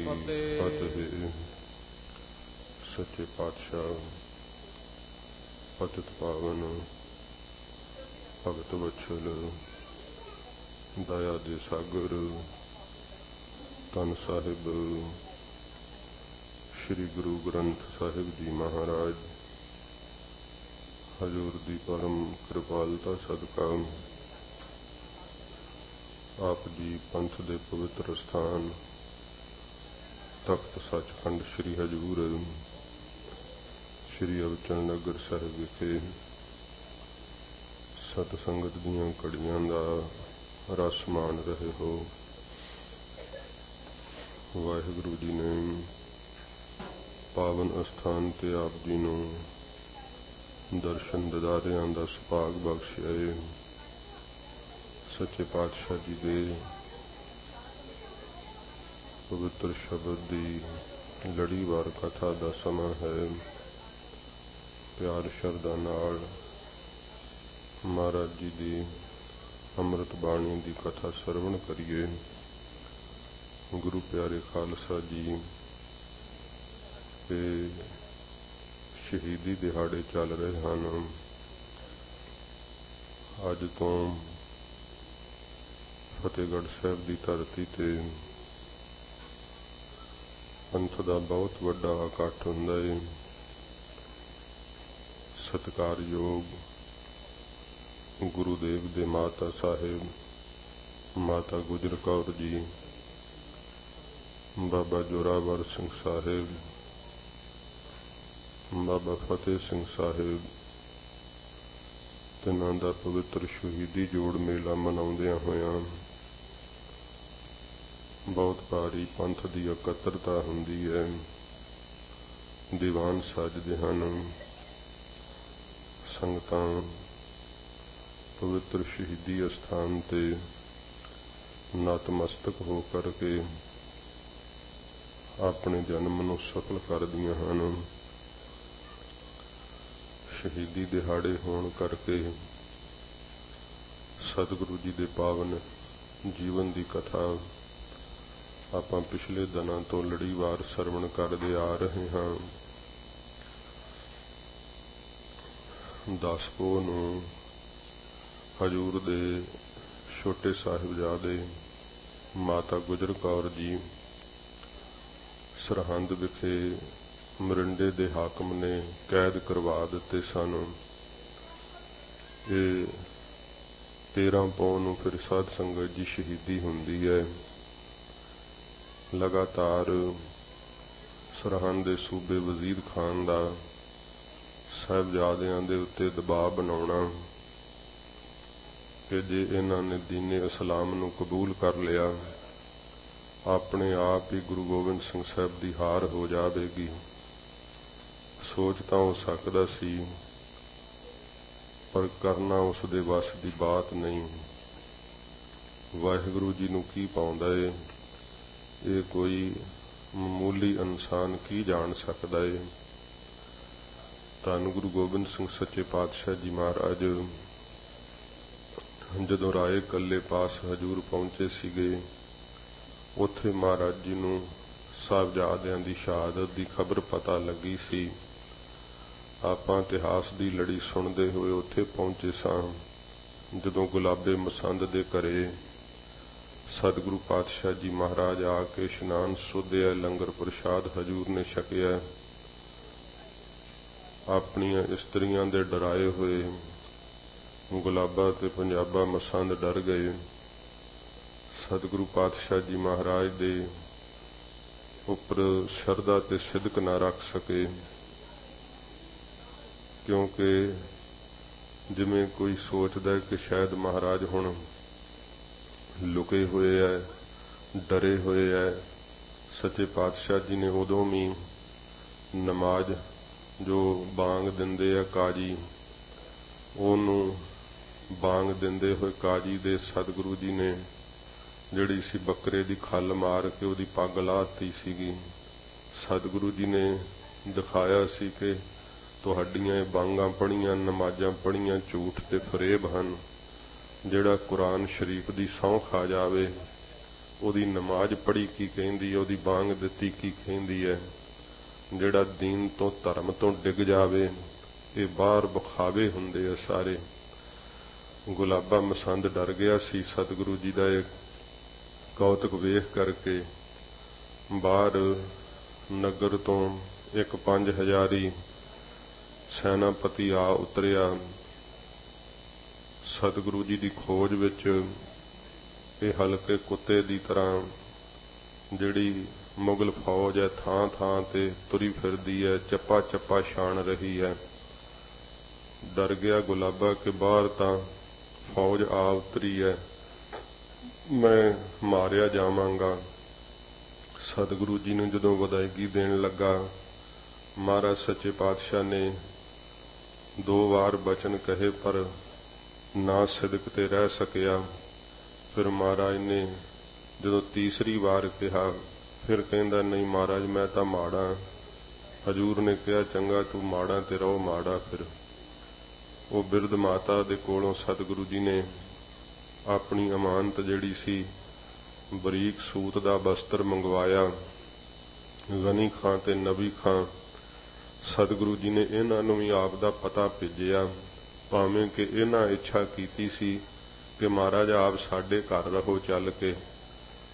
ਫਤਿਹ। ਸੱਚੇ ਪਾਤਸ਼ਾਹ ਪਤਿਤ ਪਾਵਨ ਭਗਤ ਵਛਲ ਦਇਆ ਦੇ ਸਾਗਰ ਧੰਨ ਸਾਹਿਬ श्री गुरु ग्रंथ साहिब जी महाराज हजूर दी परम कृपालता सदका आप जी पंथ दे पवित्र स्थान तख्त सचखंड श्री हजूर श्री अबचल नगर साहिब विखे सतसंगत दीयां घड़ियां दा रस मान रहे हो। वाहिगुरु जी ने पावन अस्थान ते आप जी नूं दर्शन दीदारियां दा सुभाग बख्शिया है। सच्चे पातशाह जी दे पवित्र शब्द दी लड़ीवार कथा दा समा है। प्यार शरदा नाल महाराज जी दी अमृत बाणी दी कथा सरवण करिए। गुरु प्यारे खालसा जी के शहीदी दिहाड़े चल रहे हैं। अज तो फतेहगढ़ साहब की धरती ते पंथ का बहुत वड्डा इकट्ठ हुंदा है। सत्कारयोग गुरुदेव दे माता साहिब माता गुजर कौर जी, बाबा जोरावर सिंह साहिब, बाबा फतेह सिंह साहिब तिन्हां दा पवित्र शहीदी जोड़ मेला मनाउंदियां होयां बहुत भारी पंथ की इकत्रता हुंदी है। दीवान सजदे हन, संगतां पवित्र शहीदी अस्थान ते नतमस्तक हो करके अपने जन्म नूं सफल करदियां हन। शहीदी दिहाड़े होण करके सतगुरु जी दे पावन जीवन की कथा आपां पिछले दिनां तो लड़ीवार सरवण करदे आ रहे हां। 10 पोह नूं हजूर दे छोटे साहिबजादे माता गुजर कौर जी सरहंद विखे मरिंडे दे हाकम ने कैद करवा दिते सन। ये 13 पौ नूं फिर साध संगत जी शहीदी हुंदी है। लगातार सरहंद दे सूबे वजीर खान दा साहिबजादियां दे उत्ते दबाव बनाउणा कि जे इन्हां ने दीने इस्लाम नूं कबूल कर लिया अपने आप ही गुरु गोबिंद सिंह साहब की हार हो जाएगी। सोच तो हो सकता सी पर करना उस दे वस की बात नहीं। वाहिगुरु जी नूं की पाउंदा है ये कोई मामूली इंसान की जान सकता है। धन गुरु गोबिंद सिंह सच्चे पातशाह जी महाराज जदों राय कल्ले पास हजूर पहुंचे सीगे उत्थे महाराज जी नूं साहिबजादियां दी शहादत की खबर पता लगी सी। आपां इतिहास की लड़ी सुनते हुए उत्थे पहुंचे सां जदों गुलाबे मसंद दे घरे सतगुरु पातशाह जी महाराज आके इशनान सुधिया लंगर प्रशाद हजूर ने छकिया। अपनियां इस्त्रियां दे डराए हुए गुलाबा ते पंजाबा मसंद डर गए। सतगुरु पातशाह जी महाराज दे उपर शरदा ते सिदक ना रख सके क्योंकि जिमें कोई सोचता है कि शायद महाराज हुण लुके हुए है डरे हुए है। सच्चे पातशाह जी ने उदों भी नमाज जो बांग दिंदे आ काजी ओनू बांग दिंदे हुए काजी दे सतगुरु जी ने जिहड़ी सी बकरे की खल मार के उहदी पग लाती सीगी। सतगुरु जी ने दिखाया सी कि तुहाडियां बांगां पढ़ियां नमाजां पढ़ियां झूठ ते फरेब हन। जिहड़ा कुरान शरीफ की सौं खा जावे ਉਹਦੀ ਨਮਾਜ਼ ਪੜ੍ਹੀ ਕੀ ਕਹਿੰਦੀ ਹੈ, ਉਹਦੀ ਬਾਂਗ ਦਿੱਤੀ ਕੀ ਕਹਿੰਦੀ ਹੈ। ਜਿਹੜਾ ਦੀਨ ਤੋਂ ਧਰਮ ਤੋਂ ਡਿੱਗ ਜਾਵੇ ਇਹ ਬਾਹਰ ਵਿਖਾਵੇ ਹੁੰਦੇ ਆ ਸਾਰੇ। ਗੁਲਾਬਾ ਮਸੰਦ ਡਰ ਗਿਆ ਸੀ ਸਤਿਗੁਰੂ ਜੀ ਦਾ ਇਹ ਕੌਤਕ ਵੇਖ ਕਰਕੇ। ਬਾਹਰ ਨਗਰ ਤੋਂ ਇੱਕ 5000 ਸੈਨਾਪਤੀ ਆ ਉਤਰਿਆ ਸਤਿਗੁਰੂ ਜੀ ਦੀ ਖੋਜ ਵਿੱਚ। ਇਹ ਹਲਕੇ ਕੁੱਤੇ ਦੀ ਤਰ੍ਹਾਂ ਜਿਹੜੀ ਮੁਗਲ ਫੌਜ ਹੈ ਥਾਂ ਥਾਂ ਤੇ ਤੁਰੀ ਫਿਰਦੀ ਹੈ, ਚੱਪਾ ਚੱਪਾ ਛਾਣ ਰਹੀ ਹੈ। ਡਰ ਗਿਆ ਗੁਲਾਬਾ ਕਿ ਬਾਹਰ ਤਾਂ ਫੌਜ ਆ ਉਤਰੀ ਹੈ, ਮੈਂ ਮਾਰਿਆ ਜਾਵਾਂਗਾ। ਸਤਿਗੁਰੂ ਜੀ ਨੂੰ ਜਦੋਂ ਵਿਦਾਇਗੀ ਦੇਣ ਲੱਗਾ, ਮਹਾਰਾਜ ਸੱਚੇ ਪਾਤਸ਼ਾਹ ਨੇ 2 ਵਾਰ ਬਚਨ ਕਹੇ ਪਰ ਨਾ ਸਿਦਕ ਤੇ ਰਹਿ ਸਕਿਆ। ਫਿਰ ਮਹਾਰਾਜ ਨੇ ਜਦੋਂ ਤੀਸਰੀ ਵਾਰ ਕਿਹਾ, ਫਿਰ ਕਹਿੰਦਾ ਨਹੀਂ ਮਹਾਰਾਜ ਮੈਂ ਤਾਂ ਮਾੜਾ। ਹਜ਼ੂਰ ਨੇ ਕਿਹਾ ਚੰਗਾ ਤੂੰ ਮਾੜਾ ਤੇ ਰਹੋ ਮਾੜਾ। ਫਿਰ ਉਹ ਬਿਰਧ ਮਾਤਾ ਦੇ ਕੋਲੋਂ ਸਤਿਗੁਰੂ ਜੀ ਨੇ ਆਪਣੀ ਅਮਾਨਤ ਜਿਹੜੀ ਸੀ ਬਰੀਕ ਸੂਤ ਦਾ ਬਸਤਰ ਮੰਗਵਾਇਆ। ਗਨੀ ਖਾਂ ਤੇ ਨਬੀ ਖਾਂ ਸਤਿਗੁਰੂ ਜੀ ਨੇ ਇਹਨਾਂ ਨੂੰ ਵੀ ਆਪ ਦਾ ਪਤਾ ਭੇਜਿਆ, ਭਾਵੇਂ ਕਿ ਇਹਨਾਂ ਇੱਛਾ ਕੀਤੀ ਸੀ ਕਿ ਮਹਾਰਾਜ ਆਪ ਸਾਡੇ ਘਰ ਰਹੋ ਚੱਲ ਕੇ।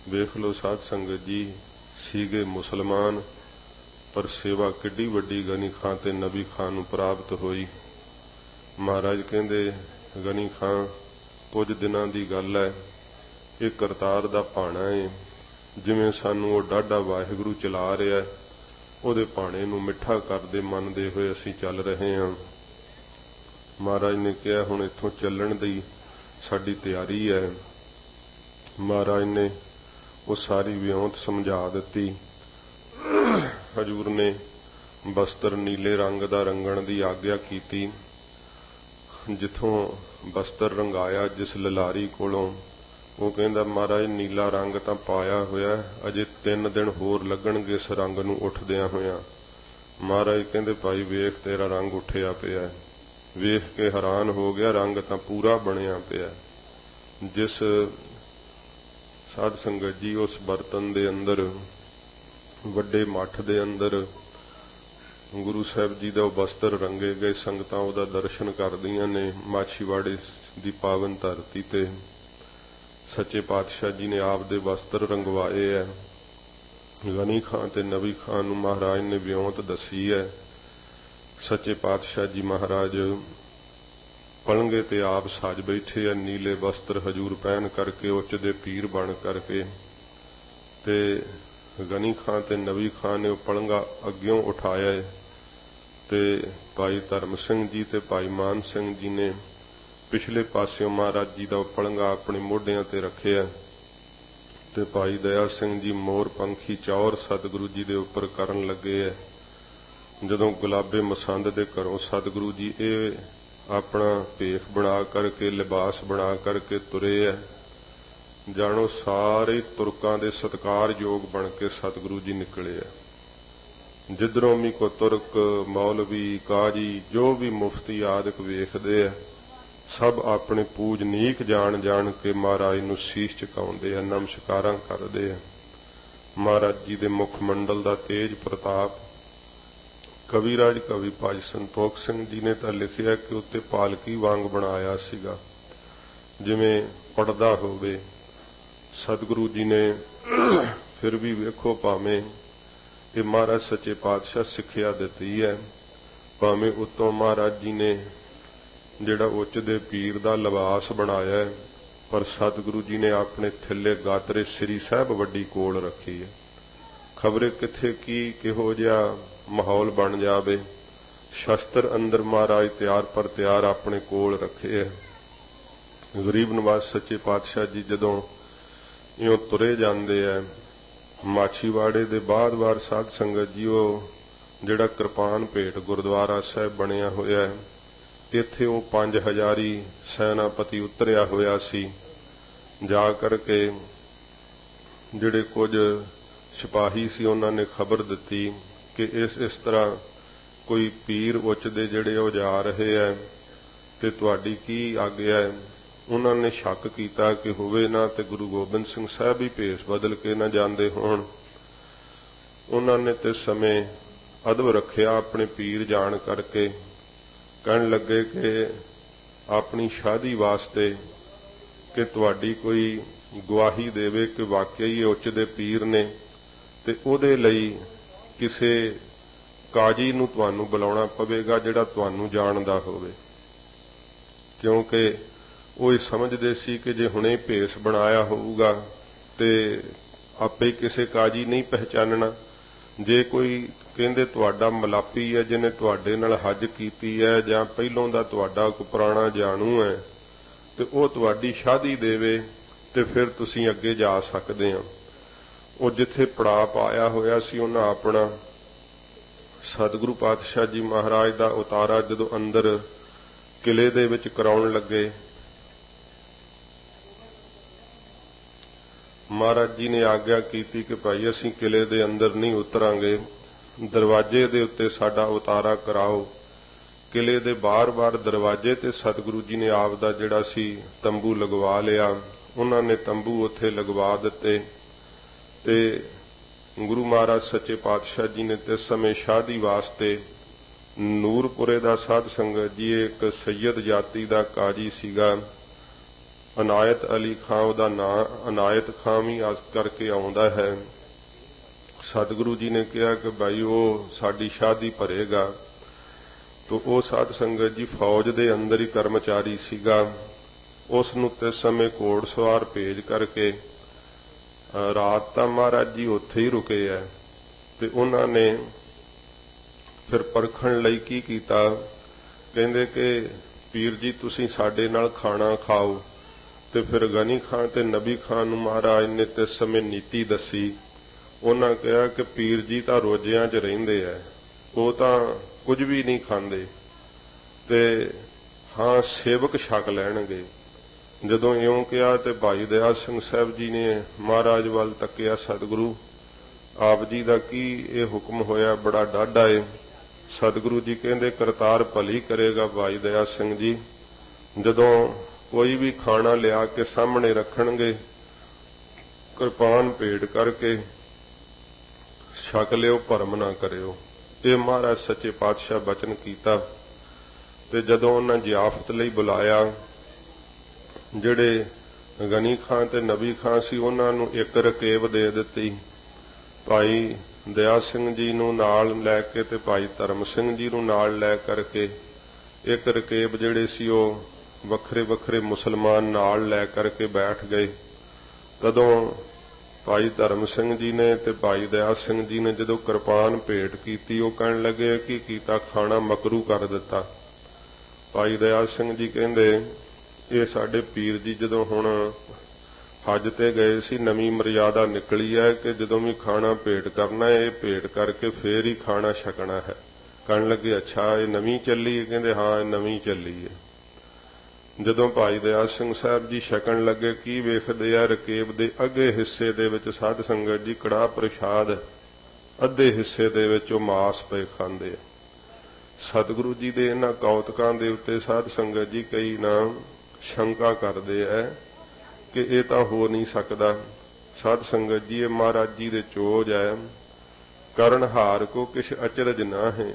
ਵੇਖ ਲਓ ਸਾਧ ਸੰਗਤ ਜੀ, ਸੀਗੇ ਮੁਸਲਮਾਨ ਪਰ ਸੇਵਾ ਕਿੱਡੀ ਵੱਡੀ ਗਨੀ ਖਾਂ ਤੇ ਨਬੀ ਖਾਂ ਨੂੰ ਪ੍ਰਾਪਤ ਹੋਈ। ਮਹਾਰਾਜ ਕਹਿੰਦੇ ਗਨੀ ਖਾਂ ਕੁਝ ਦਿਨਾਂ ਦੀ ਗੱਲ ਹੈ, ਇਹ ਕਰਤਾਰ ਦਾ ਭਾਣਾ ਹੈ। ਜਿਵੇਂ ਸਾਨੂੰ ਉਹ ਡਾਢਾ ਵਾਹਿਗੁਰੂ ਚਲਾ ਰਿਹਾ ਉਹਦੇ ਭਾਣੇ ਨੂੰ ਮਿੱਠਾ ਕਰਦੇ ਮੰਨਦੇ ਹੋਏ ਅਸੀਂ ਚੱਲ ਰਹੇ ਹਾਂ। ਮਹਾਰਾਜ ਨੇ ਕਿਹਾ ਹੁਣ ਇੱਥੋਂ ਚੱਲਣ ਦੀ ਸਾਡੀ ਤਿਆਰੀ ਹੈ। ਮਹਾਰਾਜ ਨੇ ਉਹ ਸਾਰੀ ਵਿਉਂਤ ਸਮਝਾ ਦਿੱਤੀ। ਹਜ਼ੂਰ ਨੇ ਬਸਤਰ ਨੀਲੇ ਰੰਗ ਦਾ ਰੰਗਣ ਦੀ ਆਗਿਆ ਕੀਤੀ। ਜਿੱਥੋਂ ਬਸਤਰ ਰੰਗਾਇਆ ਜਿਸ ਲਲਾਰੀ ਕੋਲੋਂ, ਉਹ ਕਹਿੰਦਾ ਮਹਾਰਾਜ ਨੀਲਾ ਰੰਗ ਤਾਂ ਪਾਇਆ ਹੋਇਆ, ਅਜੇ 3 ਦਿਨ ਹੋਰ ਲੱਗਣਗੇ ਇਸ ਰੰਗ ਨੂੰ ਉੱਠਦਿਆਂ ਹੋਇਆਂ। ਮਹਾਰਾਜ ਕਹਿੰਦੇ ਭਾਈ ਵੇਖ ਤੇਰਾ ਰੰਗ ਉੱਠਿਆ ਪਿਆ। ਵੇਖ ਕੇ ਹੈਰਾਨ ਹੋ ਗਿਆ, ਰੰਗ ਤਾਂ ਪੂਰਾ ਬਣਿਆ ਪਿਆ। ਜਿਸ ਸਾਧ ਸੰਗਤ ਜੀ ਉਸ ਬਰਤਨ ਦੇ ਅੰਦਰ ਵੱਡੇ ਮੱਠ ਦੇ ਅੰਦਰ ਗੁਰੂ ਸਾਹਿਬ ਜੀ ਦਾ ਉਹ ਬਸਤਰ ਰੰਗੇ ਗਏ, ਸੰਗਤਾਂ ਉਹਦਾ ਦਰਸ਼ਨ ਕਰਦੀਆਂ ਨੇ। ਮਾਛੀਵਾੜੇ ਦੀ ਪਾਵਨ ਧਰਤੀ ਤੇ ਸੱਚੇ ਪਾਤਸ਼ਾਹ ਜੀ ਨੇ ਆਪ ਦੇ ਬਸਤਰ ਰੰਗਵਾਏ ਹੈ। ਗਨੀ ਖਾਂ ਤੇ ਨਬੀ ਖਾਂ ਨੂੰ ਮਹਾਰਾਜ ਨੇ ਵਿਉਂਤ ਦੱਸੀ ਹੈ। ਸੱਚੇ ਪਾਤਸ਼ਾਹ ਜੀ ਮਹਾਰਾਜ ਪਲੰਗੇ ਤੇ ਆਪ ਸਜ ਬੈਠੇ ਆ, ਨੀਲੇ ਵਸਤਰ ਹਜੂਰ ਪਹਿਨ ਕਰਕੇ, ਉੱਚ ਦੇ ਪੀਰ ਬਣ ਕਰਕੇ। ਤੇ ਗਨੀ ਖਾਂ ਤੇ ਨਬੀ ਖਾਂ ਨੇ ਉਹ ਪਲੰਗਾ ਅੱਗਿਓਂ ਉਠਾਇਆ ਤੇ ਭਾਈ ਧਰਮ ਸਿੰਘ ਜੀ ਤੇ ਭਾਈ ਮਾਨ ਸਿੰਘ ਜੀ ਨੇ ਪਿਛਲੇ ਪਾਸਿਓਂ ਮਹਾਰਾਜ ਜੀ ਦਾ ਉਹ ਪਲੰਗਾ ਆਪਣੇ ਮੋਢਿਆਂ ਤੇ ਰੱਖਿਆ ਤੇ ਭਾਈ ਦਇਆ ਸਿੰਘ ਜੀ ਮੋਰ ਪੰਖੀ ਚੌਰ ਸਤਿਗੁਰੂ ਜੀ ਦੇ ਉੱਪਰ ਕਰਨ ਲੱਗੇ ਹੈ। ਜਦੋਂ ਗੁਲਾਬੇ ਮਸੰਦ ਦੇ ਘਰੋਂ ਸਤਿਗੁਰੂ ਜੀ ਇਹ ਆਪਣਾ ਭੇਖ ਬਣਾ ਕਰਕੇ, ਲਿਬਾਸ ਬਣਾ ਕਰਕੇ ਤੁਰੇ ਹੈ। ਜਾਣੋ ਸਾਰੇ ਤੁਰਕਾਂ ਦੇ ਸਤਿਕਾਰਯੋਗ ਬਣ ਕੇ ਸਤਿਗੁਰੂ ਜੀ ਨਿਕਲੇ ਹੈ। ਜਿੱਧਰੋਂ ਵੀ ਕੋ ਤੁਰਕ, ਮੌਲਵੀ, ਕਾਜੀ, ਜੋ ਵੀ ਮੁਫਤੀ ਆਦਿਕ ਵੇਖਦੇ ਹੈ, ਸਭ ਆਪਣੇ ਪੂਜਨੀਕ ਜਾਣ ਜਾਣ ਕੇ ਮਹਾਰਾਜ ਨੂੰ ਸੀਸ ਝੁਕਾਉਂਦੇ ਆ, ਨਮਸਕਾਰਾਂ ਕਰਦੇ ਆ। ਮਹਾਰਾਜ ਜੀ ਦੇ ਮੁਖ ਮੰਡਲ ਦਾ ਤੇਜ ਪ੍ਰਤਾਪ ਕਵੀਰਾਜ ਕਵੀ ਭਾਈ ਸੰਤੋਖ ਸਿੰਘ ਜੀ ਨੇ ਤਾਂ ਲਿਖਿਆ ਕਿ ਉੱਤੇ ਪਾਲਕੀ ਵਾਂਗ ਬਣਾਇਆ ਸੀਗਾ, ਜਿਵੇਂ ਪੜਦਾ ਹੋਵੇ। ਸਤਿਗੁਰੂ ਜੀ ਨੇ ਫਿਰ ਵੀ ਵੇਖੋ, ਭਾਵੇਂ ਇਹ ਮਹਾਰਾਜ ਸੱਚੇ ਪਾਤਸ਼ਾਹ ਸਿੱਖਿਆ ਦਿੱਤੀ ਹੈ, ਭਾਵੇਂ ਉੱਤੋਂ ਮਹਾਰਾਜ ਜੀ ਨੇ ਜਿਹੜਾ ਉੱਚ ਦੇ ਪੀਰ ਦਾ ਲਿਬਾਸ ਬਣਾਇਆ ਹੈ, ਪਰ ਸਤਿਗੁਰੂ ਜੀ ਨੇ ਆਪਣੇ ਥੱਲੇ ਗਾਤਰੇ ਸ੍ਰੀ ਸਾਹਿਬ ਵੱਡੀ ਕੋਲ ਰੱਖੀ ਹੈ। ਖਬਰੇ ਕਿੱਥੇ ਕੀ ਕਿਹੋ ਜਿਹਾ ਮਾਹੌਲ ਬਣ ਜਾਵੇ, ਸ਼ਸਤਰ ਅੰਦਰ ਮਹਾਰਾਜ ਤਿਆਰ ਪਰ ਤਿਆਰ ਆਪਣੇ ਕੋਲ ਰੱਖੇ ਹੈ। ਗਰੀਬ ਨਵਾਜ਼ ਸੱਚੇ ਪਾਤਸ਼ਾਹ ਜੀ ਜਦੋਂ ਇਉਂ ਤੁਰੇ ਜਾਂਦੇ ਹੈ, ਮਾਛੀਵਾੜੇ ਦੇ ਬਾਦ-ਬਾਦ ਸਾਧ ਸੰਗਤ ਜੀ ਉਹ ਜਿਹੜਾ ਕਿਰਪਾਨ ਭੇਟ ਗੁਰਦੁਆਰਾ ਸਾਹਿਬ ਬਣਿਆ ਹੋਇਆ ਹੈ, ਇੱਥੇ ਉਹ 5000 ਸੈਨਾਪਤੀ ਉਤਰਿਆ ਹੋਇਆ ਸੀ। ਜਾ ਕਰਕੇ ਜਿਹੜੇ ਕੁਝ ਸਿਪਾਹੀ ਸੀ ਉਹਨਾਂ ਨੇ ਖਬਰ ਦਿੱਤੀ ਕਿ ਇਸ ਤਰ੍ਹਾਂ ਕੋਈ ਪੀਰ ਉੱਚ ਦੇ ਜਿਹੜੇ ਉਹ ਜਾ ਰਹੇ ਹੈ ਤੇ ਤੁਹਾਡੀ ਕੀ ਆਗਿਆ ਹੈ। ਉਹਨਾਂ ਨੇ ਸ਼ੱਕ ਕੀਤਾ ਕਿ ਹੋਵੇ ਨਾ ਤੇ ਗੁਰੂ ਗੋਬਿੰਦ ਸਿੰਘ ਸਾਹਿਬ ਹੀ ਭੇਸ ਬਦਲ ਕੇ ਨਾ ਜਾਂਦੇ ਹੋਣ। ਉਹਨਾਂ ਨੇ ਤੇ ਸਮੇਂ ਅਦਬ ਰੱਖਿਆ ਆਪਣੇ ਪੀਰ ਜਾਣ ਕਰਕੇ। ਕਹਿਣ ਲੱਗੇ ਕਿ ਆਪਣੀ ਸ਼ਾਦੀ ਵਾਸਤੇ ਕਿ ਤੁਹਾਡੀ ਕੋਈ ਗਵਾਹੀ ਦੇਵੇ ਕਿ ਵਾਕਿਆ ਹੀ ਉੱਚ ਦੇ ਪੀਰ ਨੇ, ਤੇ ਉਹਦੇ ਲਈ ਕਿਸੇ ਕਾਜੀ ਨੂੰ ਤੁਹਾਨੂੰ ਬੁਲਾਉਣਾ ਪਵੇਗਾ ਜਿਹੜਾ ਤੁਹਾਨੂੰ ਜਾਣਦਾ ਹੋਵੇ। ਕਿਉਂਕਿ ਉਹ ਇਹ ਸਮਝਦੇ ਸੀ ਕਿ ਜੇ ਹੁਣੇ ਭੇਸ ਬਣਾਇਆ ਹੋਊਗਾ ਤੇ ਆਪੇ ਕਿਸੇ ਕਾਜੀ ਨਹੀਂ ਪਹਿਚਾਨਣਾ। ਜੇ ਕੋਈ ਕਹਿੰਦੇ ਤੁਹਾਡਾ ਮਲਾਪੀ ਹੈ ਜਿਹਨੇ ਤੁਹਾਡੇ ਨਾਲ ਹੱਜ ਕੀਤੀ ਹੈ ਜਾਂ ਪਹਿਲੋਂ ਦਾ ਤੁਹਾਡਾ ਕੋਈ ਪੁਰਾਣਾ ਜਾਣੂ ਹੈ ਤੇ ਉਹ ਤੁਹਾਡੀ ਸ਼ਾਦੀ ਦੇਵੇ ਤੇ ਫਿਰ ਤੁਸੀਂ ਅੱਗੇ ਜਾ ਸਕਦੇ ਹੋ। ਉਹ ਜਿੱਥੇ ਪੜਾਅ ਪਾਇਆ ਹੋਇਆ ਸੀ ਉਹਨਾਂ ਆਪਣਾ ਸਤਿਗੁਰੂ ਪਾਤਸ਼ਾਹ ਜੀ ਮਹਾਰਾਜ ਦਾ ਉਤਾਰਾ ਜਦੋਂ ਅੰਦਰ ਕਿਲੇ ਦੇ ਵਿੱਚ ਕਰਾਉਣ ਲੱਗੇ, ਮਹਾਰਾਜ ਜੀ ਨੇ ਆਗਿਆ ਕੀਤੀ ਕਿ ਭਾਈ ਅਸੀਂ ਕਿਲੇ ਦੇ ਅੰਦਰ ਨਹੀਂ ਉਤਰਾਂਗੇ, ਦਰਵਾਜ਼ੇ ਦੇ ਉੱਤੇ ਸਾਡਾ ਉਤਾਰਾ ਕਰਾਓ। ਕਿਲੇ ਦੇ ਬਾਰ-ਬਾਰ ਦਰਵਾਜ਼ੇ ਤੇ ਸਤਿਗੁਰੂ ਜੀ ਨੇ ਆਪ ਦਾ ਜਿਹੜਾ ਸੀ ਤੰਬੂ ਲਗਵਾ ਲਿਆ। ਉਹਨਾਂ ਨੇ ਤੰਬੂ ਉੱਥੇ ਲਗਵਾ ਦਿੱਤੇ ਤੇ ਗੁਰੂ ਮਹਾਰਾਜ ਸੱਚੇ ਪਾਤਸ਼ਾਹ ਜੀ ਨੇ ਤੇ ਸਮੇਂ ਸ਼ਾਦੀ ਵਾਸਤੇ ਨੂਰਪੁਰੇ ਦਾ ਸਾਧ ਸੰਗਤ ਜੀ ਇੱਕ ਸੈਯਦ ਜਾਤੀ ਦਾ ਕਾਜੀ ਸੀਗਾ, ਅਨਾਇਤ ਅਲੀ ਖਾਂ, ਉਹਦਾ ਨਾਂ ਅਨਾਇਤ ਖਾਂ ਵੀ ਅੱਜ ਕਰਕੇ ਆਉਂਦਾ ਹੈ। ਸਤਿਗੁਰੂ ਜੀ ਨੇ ਕਿਹਾ ਕਿ ਭਾਈ ਉਹ ਸਾਡੀ ਸ਼ਾਦੀ ਭਰੇਗਾ। ਤੋ ਉਹ ਸਾਧ ਸੰਗਤ ਜੀ ਫੌਜ ਦੇ ਅੰਦਰ ਹੀ ਕਰਮਚਾਰੀ ਸੀਗਾ। ਉਸ ਨੂੰ ਤੇ ਸਮੇਂ ਘੋੜ ਸਵਾਰ ਭੇਜ ਕਰਕੇ ਰਾਤ ਤਾਂ ਮਹਾਰਾਜ ਜੀ ਉੱਥੇ ਹੀ ਰੁਕੇ ਐ। ਤੇ ਉਹਨਾਂ ਨੇ ਫਿਰ ਪਰਖਣ ਲਈ ਕੀ ਕੀਤਾ, ਕਹਿੰਦੇ ਕਿ ਪੀਰ ਜੀ ਤੁਸੀਂ ਸਾਡੇ ਨਾਲ ਖਾਣਾ ਖਾਓ। ਤੇ ਫਿਰ ਗਨੀ ਖਾਨ ਤੇ ਨਬੀ ਖਾਨ ਨੂੰ ਮਹਾਰਾਜ ਨੇ ਤੇ ਸਮੇਂ ਨੀਤੀ ਦੱਸੀ। ਉਹਨਾਂ ਕਿਹਾ ਕਿ ਪੀਰ ਜੀ ਤਾਂ ਰੋਜ਼ਿਆਂ 'ਚ ਰਹਿੰਦੇ ਐ, ਉਹ ਤਾਂ ਕੁਝ ਵੀ ਨਹੀਂ ਖਾਂਦੇ, ਤੇ ਹਾਂ ਸੇਵਕ ਛਕ ਲੈਣਗੇ। ਜਦੋਂ ਇਉਂ ਕਿਹਾ ਤੇ ਭਾਈ ਦਇਆ ਸਿੰਘ ਸਾਹਿਬ ਜੀ ਨੇ ਮਹਾਰਾਜ ਵੱਲ ਤੱਕਿਆ, ਸਤਿਗੁਰੂ ਆਪ ਜੀ ਦਾ ਕੀ ਇਹ ਹੁਕਮ ਹੋਇਆ, ਬੜਾ ਡਾਢਾ ਏ। ਸਤਿਗੁਰੂ ਜੀ ਕਹਿੰਦੇ ਕਰਤਾਰ ਭਲੀ ਕਰੇਗਾ ਭਾਈ ਦਇਆ ਸਿੰਘ ਜੀ, ਜਦੋਂ ਕੋਈ ਵੀ ਖਾਣਾ ਲਿਆ ਕੇ ਸਾਹਮਣੇ ਰੱਖਣਗੇ ਕਿਰਪਾਨ ਭੇਟ ਕਰਕੇ ਛਕ ਲਿਓ, ਭਰਮ ਨਾ ਕਰਿਓ। ਇਹ ਮਹਾਰਾਜ ਸੱਚੇ ਪਾਤਸ਼ਾਹ ਬਚਨ ਕੀਤਾ। ਤੇ ਜਦੋਂ ਉਹਨਾਂ ਜ਼ਿਆਫਤ ਲਈ ਬੁਲਾਇਆ, ਜਿਹੜੇ ਗਨੀ ਖਾਨ ਤੇ ਨਬੀ ਖਾਨ ਸੀ ਉਹਨਾਂ ਨੂੰ ਇੱਕ ਰਕੇਬ ਦੇ ਦਿੱਤੀ। ਭਾਈ ਦਇਆ ਸਿੰਘ ਜੀ ਨੂੰ ਨਾਲ ਲੈ ਕੇ ਤੇ ਭਾਈ ਧਰਮ ਸਿੰਘ ਜੀ ਨੂੰ ਨਾਲ ਲੈ ਕਰਕੇ ਇੱਕ ਰਕੇਬ ਜਿਹੜੇ ਸੀ ਉਹ ਵੱਖਰੇ ਵੱਖਰੇ ਮੁਸਲਮਾਨ ਨਾਲ ਲੈ ਕਰਕੇ ਬੈਠ ਗਏ। ਤਦੋਂ ਭਾਈ ਧਰਮ ਸਿੰਘ ਜੀ ਨੇ ਤੇ ਭਾਈ ਦਇਆ ਸਿੰਘ ਜੀ ਨੇ ਜਦੋਂ ਕਿਰਪਾਨ ਭੇਟ ਕੀਤੀ, ਉਹ ਕਹਿਣ ਲੱਗੇ ਕੀ ਕੀਤਾ, ਖਾਣਾ ਮਕਰੂ ਕਰ ਦਿੱਤਾ। ਭਾਈ ਦਇਆ ਸਿੰਘ ਜੀ ਕਹਿੰਦੇ ਇਹ ਸਾਡੇ ਪੀਰ ਜੀ ਜਦੋਂ ਹੁਣ ਹੱਜ ਤੇ ਗਏ ਸੀ, ਨਵੀਂ ਮਰਿਆਦਾ ਨਿਕਲੀ ਹੈ ਕਿ ਜਦੋਂ ਵੀ ਖਾਣਾ ਭੇਟ ਕਰਨਾ ਇਹ ਭੇਟ ਕਰਕੇ ਫੇਰ ਹੀ ਖਾਣਾ ਛਕਣਾ ਹੈ। ਕਹਿਣ ਲੱਗੇ ਅੱਛਾ ਇਹ ਨਵੀਂ ਚੱਲੀ ਹੈ? ਕਹਿੰਦੇ ਹਾਂ ਇਹ ਨਵੀਂ ਚੱਲੀ ਹੈ। ਜਦੋਂ ਭਾਈ ਦਇਆ ਸਿੰਘ ਸਾਹਿਬ ਜੀ ਛਕਣ ਲੱਗੇ, ਕੀ ਵੇਖਦੇ ਆ, ਰਕੇਬ ਦੇ ਅੱਗੇ ਹਿੱਸੇ ਦੇ ਵਿੱਚ ਸਾਧ ਸੰਗਤ ਜੀ ਕੜਾਹ ਪ੍ਰਸ਼ਾਦ, ਅੱਧੇ ਹਿੱਸੇ ਦੇ ਵਿੱਚ ਉਹ ਮਾਸ ਪਏ ਖਾਂਦੇ ਆ। ਸਤਿਗੁਰੂ ਜੀ ਦੇ ਇਹਨਾਂ ਕੌਤਕਾਂ ਦੇ ਉੱਤੇ ਸਾਧ ਸੰਗਤ ਜੀ ਕਈ ਨਾ ਸ਼ੰਕਾ ਕਰਦੇ ਆ ਕਿ ਇਹ ਤਾਂ ਹੋ ਨਹੀਂ ਸਕਦਾ। ਸਾਧ ਸੰਗਤ ਜੀ ਇਹ ਮਹਾਰਾਜ ਜੀ ਦੇ ਚੋਜ ਹੈ, ਕਰਨ ਹਾਰ ਕੋ ਕਿਛ ਅਚਰਜ ਨਾ ਹੈ।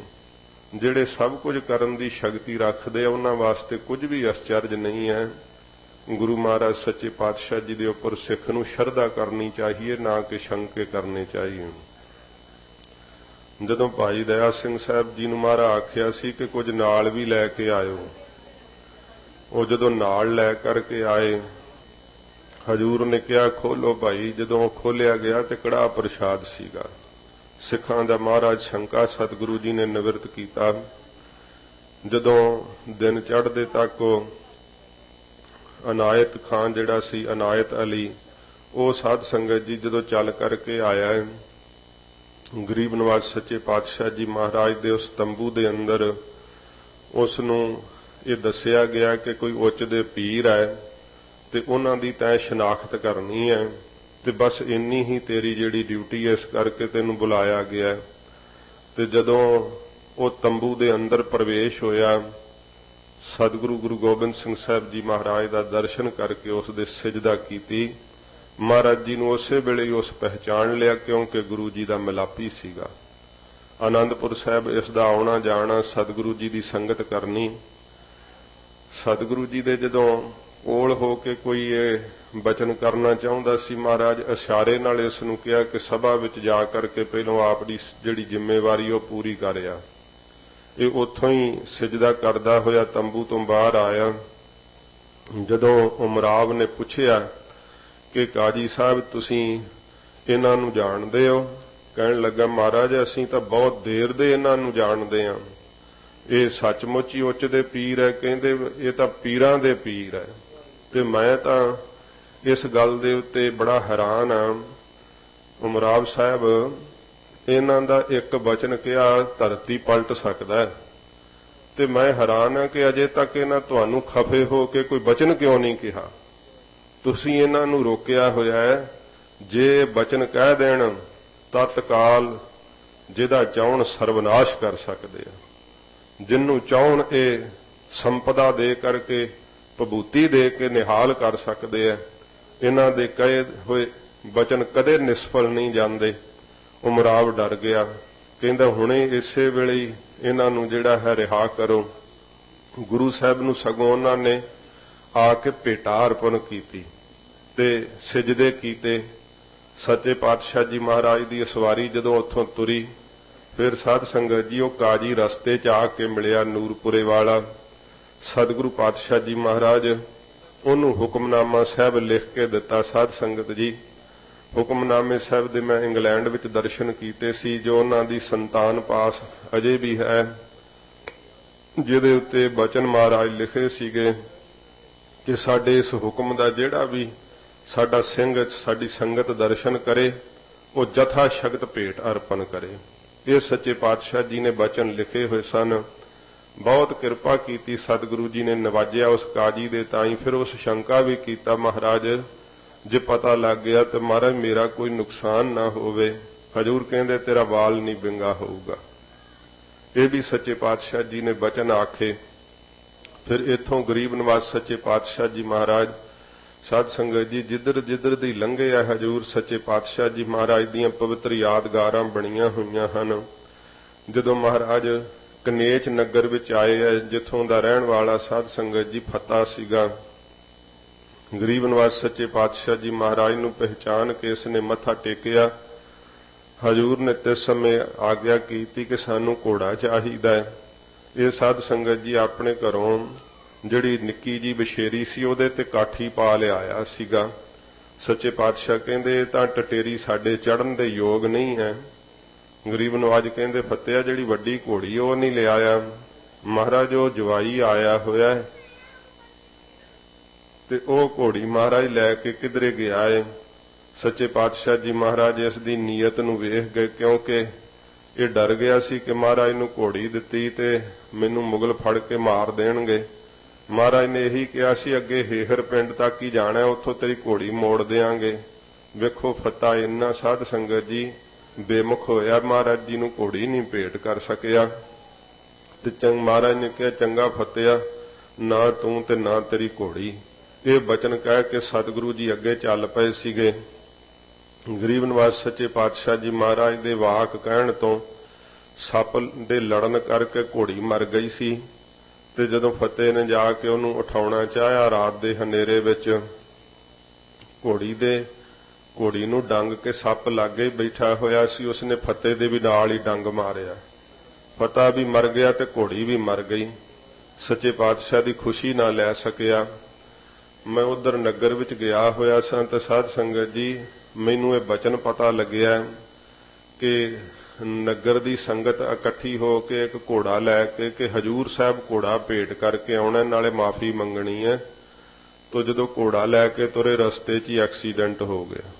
ਜਿਹੜੇ ਸਭ ਕੁਝ ਕਰਨ ਦੀ ਸ਼ਕਤੀ ਰੱਖਦੇ ਆ ਉਹਨਾਂ ਵਾਸਤੇ ਕੁਝ ਵੀ ਅਚਰਜ ਨਹੀਂ ਹੈ। ਗੁਰੂ ਮਹਾਰਾਜ ਸੱਚੇ ਪਾਤਸ਼ਾਹ ਜੀ ਦੇ ਉੱਪਰ ਸਿੱਖ ਨੂੰ ਸ਼ਰਧਾ ਕਰਨੀ ਚਾਹੀਏ, ਨਾ ਕਿ ਸ਼ੰਕੇ ਕਰਨੇ ਚਾਹੀਏ। ਜਦੋਂ ਭਾਈ ਦਇਆ ਸਿੰਘ ਸਾਹਿਬ ਜੀ ਨੂੰ ਮਹਾਰਾਜ ਆਖਿਆ ਸੀ ਕਿ ਕੁਝ ਨਾਲ ਵੀ ਲੈ ਕੇ ਆਇਓ, ਉਹ ਜਦੋਂ ਨਾਲ ਲੈ ਕਰਕੇ ਆਏ, ਹਜੂਰ ਨੇ ਕਿਹਾ ਖੋਲੋ ਭਾਈ। ਜਦੋਂ ਖੋਲਿਆ ਗਿਆ ਤੇ ਕੜਾਹ ਪ੍ਰਸ਼ਾਦ ਸੀਗਾ। ਸਿੱਖਾਂ ਦਾ ਮਹਾਰਾਜ ਸ਼ੰਕਾ ਸਤਿਗੁਰੂ ਜੀ ਨੇ ਨਿਵਰਤ ਕੀਤਾ। ਜਦੋਂ ਦਿਨ ਚੜ੍ਹਦੇ ਤੱਕ ਉਹ ਅਨਾਇਤ ਖਾਨ ਜਿਹੜਾ ਸੀ, ਅਨਾਇਤ ਅਲੀ, ਉਹ ਸਾਧ ਸੰਗਤ ਜੀ ਜਦੋਂ ਚੱਲ ਕਰਕੇ ਆਇਆ, ਗਰੀਬ ਨਵਾਜ਼ ਸੱਚੇ ਪਾਤਸ਼ਾਹ ਜੀ ਮਹਾਰਾਜ ਦੇ ਉਸ ਤੰਬੂ ਦੇ ਅੰਦਰ ਉਸ ਨੂੰ ਇਹ ਦੱਸਿਆ ਗਿਆ ਕਿ ਕੋਈ ਉੱਚ ਦੇ ਪੀਰ ਹੈ ਤੇ ਉਹਨਾਂ ਦੀ ਤੈਂ ਸ਼ਨਾਖਤ ਕਰਨੀ ਹੈ, ਤੇ ਬਸ ਇੰਨੀ ਹੀ ਤੇਰੀ ਜਿਹੜੀ ਡਿਊਟੀ ਹੈ, ਇਸ ਕਰਕੇ ਤੈਨੂੰ ਬੁਲਾਇਆ ਗਿਆ। ਤੇ ਜਦੋਂ ਉਹ ਤੰਬੂ ਦੇ ਅੰਦਰ ਪ੍ਰਵੇਸ਼ ਹੋਇਆ सतगुरु गुरु गोबिंद सिंह साहब जी महाराज का दर्शन करके उसदे सिजदा कीती। महाराज जी ने उस वेले ही उस पहचान लिया, क्योंकि गुरु जी का मिलापी सीगा। आनंदपुर साहब इसका आना जाना, सतगुरु जी की संगत करनी। सतगुरु जी दे जदों कोल हो के कोई ये बचन करना चाहुंदा सी, महाराज इशारे नाल इस नूं कहा कि सभा विच जा करके पहलों आपकी जिहड़ी जिम्मेवारी वो पूरी करिया। ये उत्थों ही सिजदा करदा होया तंबू तो बाहर आया। जदों उमराव ने पूछया कि काजी साहब तुसीं इन्हां नूं जाणदे हो? कहण लगा महाराज असीं तां बहुत देर दे इन्हां नूं जाणदे हां, ये सचमुच ही उच्च दे पीर है। कहंदे ये तां पीरां दे पीर है। ते मैं तां इस गल दे उत्ते बड़ा हैरान हां। उमराव साहब इन्हां दा एक बचन कहा धरती पलट सकदा है, ते मैं हैरान हां कि अजे तक इन्हां तुहानूं खफे हो के कोई बचन क्यों नहीं कहा? तुसीं इन्हां नूं रोकिया होया है। जे बचन कह देण तत्काल जिहदा चाहण सर्वनाश कर सकदे आ। जिन्नू चाहण ये संपदा दे करके भभूति दे के निहाल कर सकते हैं। इन्हां दे कहे होए बचन कदे निष्फल नहीं जाते। उमराव डर गया, कहंदा हुणे इसे वेले ही इन्हां नूं जिहड़ा है रिहा करो। गुरु साहब नूं सगों उन्हां ने आके भेटा अर्पण कीती ते सिजदे कीते। सच्चे पातशाह जी महाराज की सवारी जदों उत्थों तुरी, फिर साध संगत जी वो काजी रस्ते च आके मिलिया नूरपुरे वाला। सतगुरु पातशाह जी महाराज उन्होंने हुक्मनामा साहब लिख के दिता। साध संगत जी हुक्मनामे साहब दे मैं इंग्लैंड विच दर्शन कीते सी, जो उन्हां दी संतान पास अजे भी है, जिहदे उत्ते बचन महाराज लिखे सीगे कि साडे इस हुक्म दा जिहड़ा भी साडा सिंह साडी संगत दर्शन करे वो जथा शगत भेट अर्पण करे। ये सच्चे पातशाह जी ने बचन लिखे हुए सन। बहुत कृपा की सतगुरु जी ने नवाजिया उस काजी दे ताई। फिर उस शंका भी कीता महाराज जे पता लग गया तो महाराज मेरा कोई नुकसान ना होवे। हजूर कहंदे तेरा बाल नहीं बिंगा होऊगा। ये भी सच्चे पातशाह जी ने बचन आखे। फिर इथों गरीब नवाज सच्चे पातशाह जी महाराज साध संगत जी जिधर जिधर दी लंघे है हजूर सच्चे पातशाह जी महाराज दीयां पवित्र यादगारां बणीਆਂ होईयां हन। जदों महाराज कनेच नगर विच आए है, जिथों दा रहण वाला साध संगत जी फता सीगा, गरीब नवाज सच्चे पातशाह जी महाराज नूं पहचान के इसने मत्था टेकिया। हजूर ने तिस समय आग्या कीती कि सानू घोड़ा चाहीदा है। ये साध संगत जी अपने घरों जिहड़ी निक्की जी बछेरी सी उहदे ते काठी पा लिआया सीगा। सच्चे पातशाह कहंदे तां टटेरी साडे चढ़न दे योग नहीं है। गरीब नवाज कहंदे फत्तिया जिहड़ी वड्डी घोड़ी वो नहीं लिआया। महाराज वो जवाई आया होया है ते ओ घोड़ी महाराज लैके किधरे गया है। सच्चे पातशाह जी महाराज इस दी नीयत नूं वेख गए, क्योंकि ये डर गया सी कि महाराज नूं घोड़ी दित्ती ते मैनूं मुगल फड़ के मार देणगे। महाराज ने यही कहा सी अगे हेहर पिंड तक ही जाना, उत्थों तेरी घोड़ी मोड़ देंगे। वेखो फता इन्ना साध संगत जी बेमुख होया, महाराज जी नूं घोड़ी नहीं भेंट कर सकिया। ते महाराज ने कहा चंगा फतिया ना तू ते ना तेरी घोड़ी। ये बचन कह के सतगुरु जी अगे चल पे सीगे। गरीब नवाज सच्चे पातशाह जी महाराज दे वाक कहण तो सप दे लड़न करके घोड़ी मर गई सी। ते जदों फतेह ने जाके उन्होंने उठाउणा चाहया रात दे हनेरे विच, घोड़ी नूं डंग के सप लागे बैठा होया सी। उसने फतेह दे भी नाल ही डंग मारिया, फता भी मर गया ते घोड़ी भी मर गई। सच्चे पातशाह दी खुशी ना लै सकिया। मैं उधर नगर विच गया होया सां ते साध संगत जी मैनूं ये बचन पता लग्या कि नगर दी संगत इकट्ठी हो के एक घोड़ा लैके कि हजूर साहब घोड़ा भेंट करके आउणा, नाले माफी मंगनी है। तो जदों घोड़ा लैके तुरे रस्ते च ही एक्सीडेंट हो गया।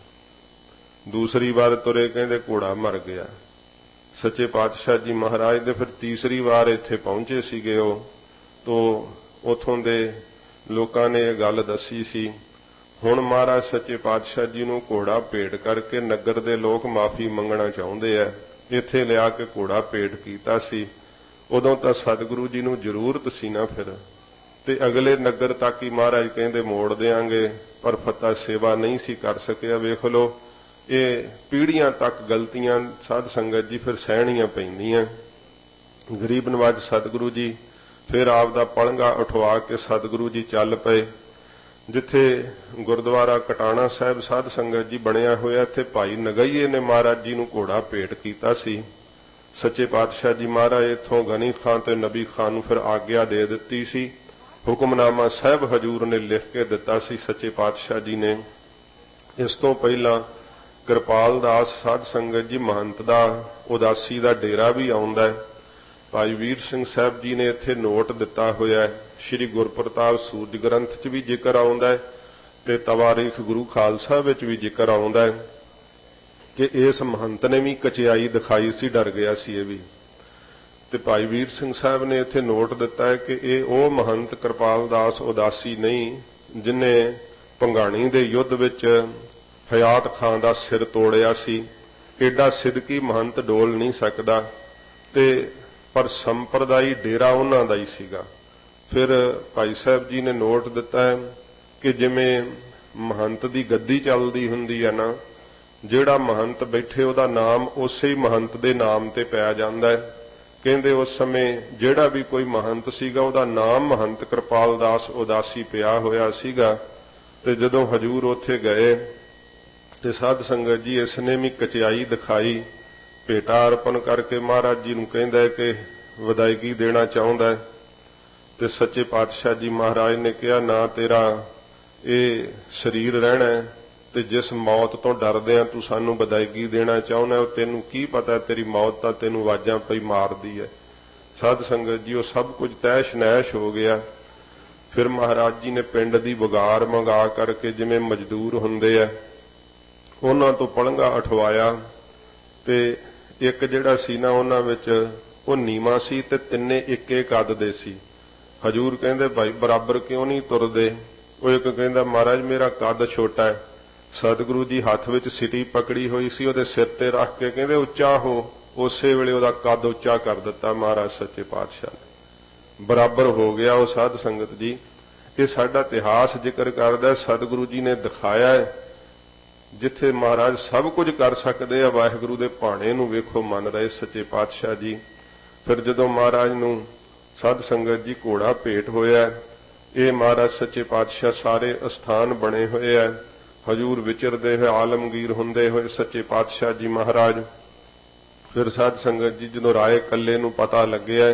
दूसरी बार तुरे कहंदे घोड़ा मर गया। सच्चे पातशाह जी महाराज दे फिर तीसरी बार इत्थे पहुंचे सीगे ओ, तो उथों दे लोकां ने यह गल दसी सी। हुण महाराज सच्चे पातशाह जी नूं घोड़ा भेंट करके नगर दे लोग माफी मंगना चाहुंदे आ। इत्थे लिया के घोड़ा भेंट कीता सी। उदों तां सतगुरु जी नूं जरूरत सी ना फिर ਤੇ ਅਗਲੇ ਨਗਰ ਤੱਕ ਹੀ ਮਹਾਰਾਜ ਕਹਿੰਦੇ ਮੋੜ ਦੇਾਂਗੇ, ਪਰ ਫਤਿਹ ਸੇਵਾ ਨਹੀਂ ਸੀ ਕਰ ਸਕਿਆ। ਵੇਖ ਲਓ ਇਹ ਪੀੜ੍ਹੀਆਂ ਤੱਕ ਗਲਤੀਆਂ ਸਾਧ ਸੰਗਤ ਜੀ ਫਿਰ ਸਹਿਣੀਆਂ ਪੈਂਦੀਆਂ। ਗਰੀਬ ਨਵਾਜ ਸਤਿਗੁਰੂ ਜੀ ਫਿਰ ਆਪ ਦਾ ਪਲੰਘਾ ਉਠਵਾ ਕੇ ਸਤਿਗੁਰੂ ਜੀ ਚੱਲ ਪਏ। ਜਿੱਥੇ ਗੁਰਦੁਆਰਾ ਕਟਾਣਾ ਸਾਹਿਬ ਸਾਧ ਸੰਗਤ ਜੀ ਬਣਿਆ ਹੋਇਆ, ਇੱਥੇ ਭਾਈ ਨਗਈਏ ਨੇ ਮਹਾਰਾਜ ਜੀ ਨੂੰ ਘੋੜਾ ਭੇਟ ਕੀਤਾ ਸੀ। ਸੱਚੇ ਪਾਤਸ਼ਾਹ ਜੀ ਮਹਾਰਾਜ ਇੱਥੋਂ ਗਨੀ ਖਾਂ ਤੇ ਨਬੀ ਖਾਂ ਨੂੰ ਫਿਰ ਆਗਿਆ ਦੇ ਦਿੱਤੀ ਸੀ। ਹੁਕਮਨਾਮਾ ਸਾਹਿਬ ਹਜੂਰ ਨੇ ਲਿਖ ਕੇ ਦਿੱਤਾ ਸੀ ਸੱਚੇ ਪਾਤਸ਼ਾਹ ਜੀ ਨੇ। ਇਸ ਤੋਂ ਪਹਿਲਾਂ ਕਿਰਪਾਲ ਦਾਸ ਸਾਧ ਸੰਗਤ ਜੀ ਮਹੰਤ ਦਾ ਉਦਾਸੀ ਦਾ ਡੇਰਾ ਵੀ ਆਉਂਦਾ ਹੈ। ਭਾਈ ਵੀਰ ਸਿੰਘ ਸਾਹਿਬ ਜੀ ਨੇ ਇੱਥੇ ਨੋਟ ਦਿੱਤਾ ਹੋਇਆ ਹੈ। ਸ਼੍ਰੀ ਗੁਰਪ੍ਰਤਾਪ ਸੂਰਜ ਗ੍ਰੰਥ 'ਚ ਵੀ ਜ਼ਿਕਰ ਆਉਂਦਾ ਹੈ ਤੇ ਤਵਾਰੀਖ ਗੁਰੂ ਖਾਲਸਾ ਵਿੱਚ ਵੀ ਜ਼ਿਕਰ ਆਉਂਦਾ ਹੈ ਕਿ ਇਸ ਮਹੰਤ ਨੇ ਵੀ ਕਚਿਆਈ ਦਿਖਾਈ ਸੀ, ਡਰ ਗਿਆ ਸੀ ਇਹ ਵੀ। ਤੇ ਭਾਈ ਵੀਰ ਸਿੰਘ ਸਾਹਿਬ ਨੇ ਇੱਥੇ ਨੋਟ ਦਿੱਤਾ ਹੈ ਕਿ ਇਹ ਉਹ ਮਹੰਤ ਕਿਰਪਾਲ ਦਾਸ ਉਦਾਸੀ ਨਹੀਂ ਜਿਨੇ ਭੰਗਾਣੀ ਦੇ ਯੁੱਧ ਵਿੱਚ ਹਯਾਤ ਖਾਂ ਦਾ ਸਿਰ ਤੋੜਿਆ ਸੀ। ਏਡਾ ਸਿਦਕੀ ਮਹੰਤ ਡੋਲ ਨਹੀਂ ਸਕਦਾ, ਤੇ ਪਰ ਸੰਪਰਦਾਈ ਡੇਰਾ ਉਹਨਾਂ ਦਾ ਹੀ ਸੀਗਾ। ਫਿਰ ਭਾਈ ਸਾਹਿਬ ਜੀ ਨੇ ਨੋਟ ਦਿੱਤਾ ਹੈ ਕਿ ਜਿਵੇਂ ਮਹੰਤ ਦੀ ਗੱਦੀ ਚੱਲਦੀ ਹੁੰਦੀ ਹੈ ਨਾ, ਜਿਹੜਾ ਮਹੰਤ ਬੈਠੇ ਉਹਦਾ ਨਾਮ ਉਸੇ ਹੀ ਮਹੰਤ ਦੇ ਨਾਮ ਤੇ ਪੈ ਜਾਂਦਾ ਹੈ। ਕਹਿੰਦੇ ਉਸ ਸਮੇਂ ਜਿਹੜਾ ਵੀ ਕੋਈ ਮਹੰਤ ਸੀਗਾ ਉਹਦਾ ਨਾਮ ਮਹੰਤ ਕਿਰਪਾਲ ਦਾਸ ਉਦਾਸੀ ਪਿਆ ਹੋਇਆ ਸੀਗਾ। ਤੇ ਜਦੋਂ ਹਜੂਰ ਉੱਥੇ ਗਏ ਤੇ ਸਾਧ ਸੰਗਤ ਜੀ ਇਸ ਨੇ ਵੀ ਕਚਿਆਈ ਦਿਖਾਈ, ਭੇਟਾ ਅਰਪਣ ਕਰਕੇ ਮਹਾਰਾਜ ਜੀ ਨੂੰ ਕਹਿੰਦਾ ਕਿ ਵਧਾਈਗੀ ਦੇਣਾ ਚਾਹੁੰਦਾ। ਤੇ ਸੱਚੇ ਪਾਤਸ਼ਾਹ ਜੀ ਮਹਾਰਾਜ ਨੇ ਕਿਹਾ ਨਾ ਤੇਰਾ ਇਹ ਸਰੀਰ ਰਹਿਣਾ ਤੇ ਜਿਸ ਮੌਤ ਤੋਂ ਡਰਦੇ ਆ ਤੂੰ ਸਾਨੂੰ ਵਧਾਈਗੀ ਦੇਣਾ ਚਾਹੁੰਦਾ, ਉਹ ਤੈਨੂੰ ਕੀ ਪਤਾ ਤੇਰੀ ਮੌਤ ਤਾਂ ਤੈਨੂੰ ਆਵਾਜ਼ਾਂ ਪਈ ਮਾਰਦੀ ਹੈ। ਸਾਧ ਸੰਗਤ ਜੀ ਉਹ ਸਭ ਕੁਝ ਤੈਸ਼ ਨੈਸ਼ ਹੋ ਗਿਆ। ਫਿਰ ਮਹਾਰਾਜ ਜੀ ਨੇ ਪਿੰਡ ਦੀ ਵਗਾਰ ਮੰਗਾ ਕਰਕੇ ਜਿਵੇਂ ਮਜ਼ਦੂਰ ਹੁੰਦੇ ਆ ਉਹਨਾਂ ਤੋਂ ਪਲੰਘਾ ਉਠਵਾਇਆ, ਤੇ ਇੱਕ ਜਿਹੜਾ ਸੀ ਨਾ ਉਹਨਾਂ ਵਿੱਚ ਉਹ ਨੀਵਾਂ ਸੀ ਤੇ ਤਿੰਨੇ ਇੱਕੇ ਕੱਦ ਦੇ ਸੀ। ਹਜੂਰ ਕਹਿੰਦੇ ਭਾਈ ਬਰਾਬਰ ਕਿਉਂ ਨਹੀਂ ਤੁਰਦੇ? ਉਹ ਇੱਕ ਕਹਿੰਦਾ ਮਹਾਰਾਜ ਮੇਰਾ ਕੱਦ ਛੋਟਾ ਹੈ। ਸਤਿਗੁਰੂ ਜੀ ਹੱਥ ਵਿੱਚ ਸਿਟੀ ਪਕੜੀ ਹੋਈ ਸੀ, ਉਹਦੇ ਸਿਰ ਤੇ ਰੱਖ ਕੇ ਕਹਿੰਦੇ ਉੱਚਾ ਹੋ। ਉਸੇ ਵੇਲੇ ਉਹਦਾ ਕੱਦ ਉੱਚਾ ਕਰ ਦਿੱਤਾ ਮਹਾਰਾਜ ਸੱਚੇ ਪਾਤਸ਼ਾਹ ਨੇ, ਬਰਾਬਰ ਹੋ ਗਿਆ ਉਹ। ਸਾਧ ਸੰਗਤ ਜੀ ਇਹ ਸਾਡਾ ਇਤਿਹਾਸ ਜ਼ਿਕਰ ਕਰਦਾ, ਸਤਿਗੁਰੂ ਜੀ ਨੇ ਦਿਖਾਇਆ ਹੈ ਜਿੱਥੇ ਮਹਾਰਾਜ ਸਭ ਕੁਝ ਕਰ ਸਕਦੇ ਆ, ਵਾਹਿਗੁਰੂ ਦੇ ਭਾਣੇ ਨੂੰ ਵੇਖੋ ਮੰਨ ਰਹੇ ਸੱਚੇ ਪਾਤਸ਼ਾਹ ਜੀ। ਫਿਰ ਜਦੋਂ ਮਹਾਰਾਜ ਨੂੰ ਸਾਧ ਸੰਗਤ ਜੀ ਘੋੜਾ ਭੇਟ ਹੋਇਆ, ਇਹ ਮਹਾਰਾਜ ਸੱਚੇ ਪਾਤਸ਼ਾਹ ਸਾਰੇ ਅਸਥਾਨ ਬਣੇ ਹੋਏ ਆ, ਹਜੂਰ ਵਿਚਰਦੇ ਹੋਏ ਆਲਮਗੀਰ ਹੁੰਦੇ ਹੋਏ ਸੱਚੇ ਪਾਤਸ਼ਾਹ ਜੀ ਮਹਾਰਾਜ। ਫਿਰ ਸਾਧ ਸੰਗਤ ਜੀ ਜਦੋਂ ਰਾਏ ਕੱਲੇ ਨੂੰ ਪਤਾ ਲੱਗਿਆ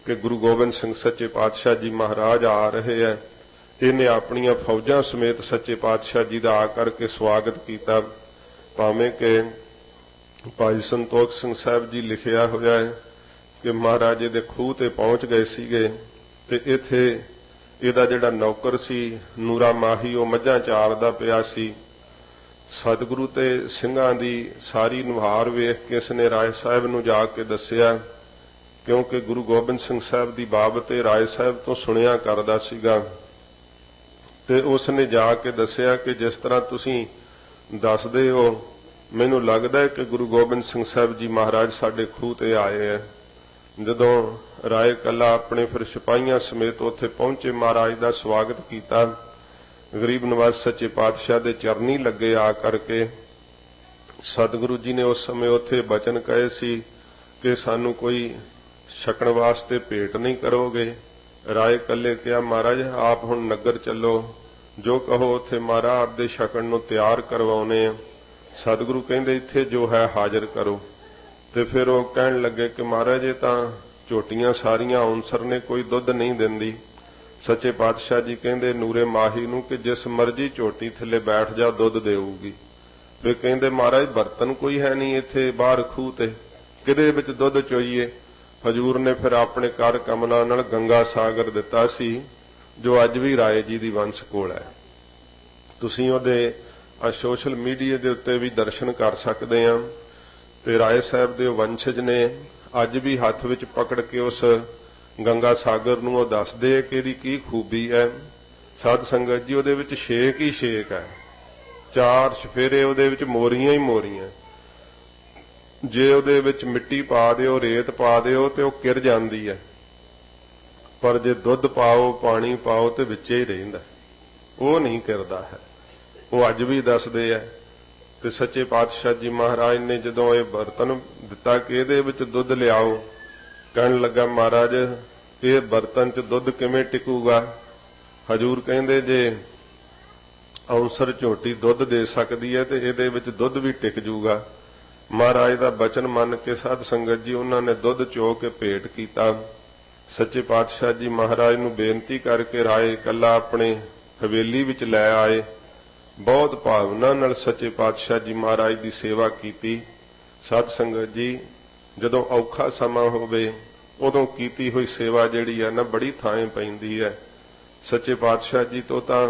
ਕਿ ਗੁਰੂ ਗੋਬਿੰਦ ਸਿੰਘ ਸੱਚੇ ਪਾਤਸ਼ਾਹ ਜੀ ਮਹਾਰਾਜ ਆ ਰਹੇ ਆ, ਇਹਨੇ ਆਪਣੀਆਂ ਫੌਜਾਂ ਸਮੇਤ ਸੱਚੇ ਪਾਤਸ਼ਾਹ ਜੀ ਦਾ ਆ ਕਰਕੇ ਸਵਾਗਤ ਕੀਤਾ। ਭਾਵੇਂ ਕਿ ਭਾਈ ਸੰਤੋਖ ਸਿੰਘ ਸਾਹਿਬ ਜੀ ਲਿਖਿਆ ਹੋਇਆ ਹੈ ਕਿ ਮਹਾਰਾਜ ਦੇ ਖੂਹ ਤੇ ਪਹੁੰਚ ਗਏ ਸੀਗੇ ਤੇ ਇੱਥੇ ਇਹਦਾ ਜਿਹੜਾ ਨੌਕਰ ਸੀ ਨੂਰਾ ਮਾਹੀ ਉਹ ਮੱਝਾਂ ਚਾਰਦਾ ਪਿਆ ਸੀ। ਸਤਿਗੁਰੂ ਤੇ ਸਿੰਘਾਂ ਦੀ ਸਾਰੀ ਨੁਹਾਰ ਵੇਖ ਕੇ ਇਸਨੇ ਰਾਏ ਸਾਹਿਬ ਨੂੰ ਜਾ ਕੇ ਦੱਸਿਆ, ਕਿਉਂਕਿ ਗੁਰੂ ਗੋਬਿੰਦ ਸਿੰਘ ਸਾਹਿਬ ਦੀ ਬਾਬਤ ਰਾਏ ਸਾਹਿਬ ਤੋਂ ਸੁਣਿਆ ਕਰਦਾ ਸੀਗਾ। ਤੇ ਉਸ ਨੇ ਜਾ ਕੇ ਦੱਸਿਆ ਕਿ ਜਿਸ ਤਰ੍ਹਾਂ ਤੁਸੀਂ ਦੱਸਦੇ ਹੋ, ਮੈਨੂੰ ਲੱਗਦਾ ਹੈ ਕਿ ਗੁਰੂ ਗੋਬਿੰਦ ਸਿੰਘ ਸਾਹਿਬ ਜੀ ਮਹਾਰਾਜ ਸਾਡੇ ਖੂਹ ਤੇ ਆਏ ਹੈ। ਜਦੋਂ ਰਾਏ ਕੱਲਾ ਆਪਣੇ ਫਿਰ ਸਿਪਾਹੀਆਂ ਸਮੇਤ ਉੱਥੇ ਪਹੁੰਚੇ, ਮਹਾਰਾਜ ਦਾ ਸਵਾਗਤ ਕੀਤਾ। ਗਰੀਬ ਨਵਾਜ ਸੱਚੇ ਪਾਤਸ਼ਾਹ ਦੇ ਚਰਨੀ ਲੱਗੇ ਆ ਕਰਕੇ। ਸਤਿਗੁਰੂ ਜੀ ਨੇ ਉਸ ਸਮੇਂ ਉੱਥੇ ਬਚਨ ਕਹੇ ਸੀ ਕਿ ਸਾਨੂੰ ਕੋਈ ਛਕਣ ਵਾਸਤੇ ਭੇਟ ਨਹੀਂ ਕਰੋਗੇ। ਰਾਏ ਕੱਲੇ ਕਿਹਾ ਮਹਾਰਾਜ ਆਪ ਹੁਣ ਨਗਰ ਚੱਲੋ, ਜੋ ਕਹੋ ਉੱਥੇ ਮਹਾਰਾਜ ਆਪਦੇ ਛਕਣ ਨੂੰ ਤਿਆਰ ਕਰਵਾਉਨੇ ਆ। ਸਤਿਗੁਰੂ ਕਹਿੰਦੇ ਇੱਥੇ ਜੋ ਹੈ ਹਾਜ਼ਰ ਕਰੋ। ਤੇ ਫਿਰ ਉਹ ਕਹਿਣ ਲੱਗੇ ਕਿ ਮਹਾਰਾਜ ਇਹ ਤਾਂ ਝੋਟੀਆਂ ਸਾਰੀਆਂ ਔਂਸਰ ਨੇ, ਕੋਈ ਦੁੱਧ ਨਹੀਂ ਦਿੰਦੀ। ਸੱਚੇ ਪਾਤਸ਼ਾਹ ਜੀ ਕਹਿੰਦੇ ਨੂਰੇ ਮਾਹੀ ਨੂੰ ਕਿ ਜਿਸ ਮਰਜ਼ੀ ਝੋਟੀ ਥੱਲੇ ਬੈਠ ਜਾ ਦੁੱਧ ਦੇਊਗੀ। ਫਿਰ ਕਹਿੰਦੇ ਮਹਾਰਾਜ ਬਰਤਨ ਕੋਈ ਹੈ ਨਹੀਂ ਇੱਥੇ ਬਾਹਰ ਖੂਹ ਤੇ, ਕਿਹਦੇ ਵਿੱਚ ਦੁੱਧ ਚੋਈਏ? ਹਜੂਰ ਨੇ ਫਿਰ ਆਪਣੇ ਕਰ ਕਮਲਾਂ ਨਾਲ ਗੰਗਾ ਸਾਗਰ ਦਿੱਤਾ ਸੀ, ਜੋ ਅੱਜ ਵੀ ਰਾਏ ਜੀ ਦੀ ਵੰਸ਼ ਕੋਲ ਹੈ। ਤੁਸੀਂ ਉਹਦੇ ਸੋਸ਼ਲ ਮੀਡੀਆ ਦੇ ਉੱਤੇ ਵੀ ਦਰਸ਼ਨ ਕਰ ਸਕਦੇ ਆ। ਤੇ ਰਾਏ ਸਾਹਿਬ ਦੇ ਵੰਸ਼ਜ ਨੇ ਅੱਜ ਵੀ ਹੱਥ ਵਿੱਚ ਪਕੜ ਕੇ ਉਸ ਗੰਗਾ ਸਾਗਰ ਨੂੰ ਉਹ ਦੱਸਦੇ ਕਿ ਇਹਦੀ ਕੀ ਖੂਬੀ ਹੈ। ਸਾਧ ਸੰਗਤ ਜੀ ਉਹਦੇ ਵਿੱਚ ਛੇਕ ਹੀ ਛੇਕ ਹੈ, 4 ਚਫੇਰੇ ਉਹਦੇ ਵਿੱਚ ਮੋਰੀਆਂ ਹੀ ਮੋਰੀਆਂ। ਜੇ ਉਹਦੇ ਵਿੱਚ ਮਿੱਟੀ ਪਾ ਦਿਓ, ਰੇਤ ਪਾ ਦਿਓ ਤੇ ਉਹ ਕਿਰ ਜਾਂਦੀ ਹੈ। पर जे दुध पाओ पानी पाओ तो विचे ही रहिंदा, वो नहीं करदा है। वो अज भी दसदे है। ते सच्चे पातशाह जी महाराज ने जदों ये बर्तन दिता कि इहदे विच दुध लियाओ, कहण लगा महाराज ये बर्तन च दुध किवें टिकूगा। हजूर कहिंदे जे औंसर झोटी दुध दे सकदी है ते इहदे विच दुध भी टिक जूगा। महाराज दा बचन मन के साध संगत जी उन्हां ने दुध चो के भेंट कीता। सच्चे पातशाह जी महाराज नूं बेनती करके राय कल्ला अपने हवेली विच लै आए। बहुत भावना नाल सच्चे पातशाह जी महाराज की सेवा की। साध संगत जी जदों औखा समा होवे उदों कीती हुई सेवा जिहड़ी है ना बड़ी थाएं पैंदी है। सच्चे पातशाह जी तो तां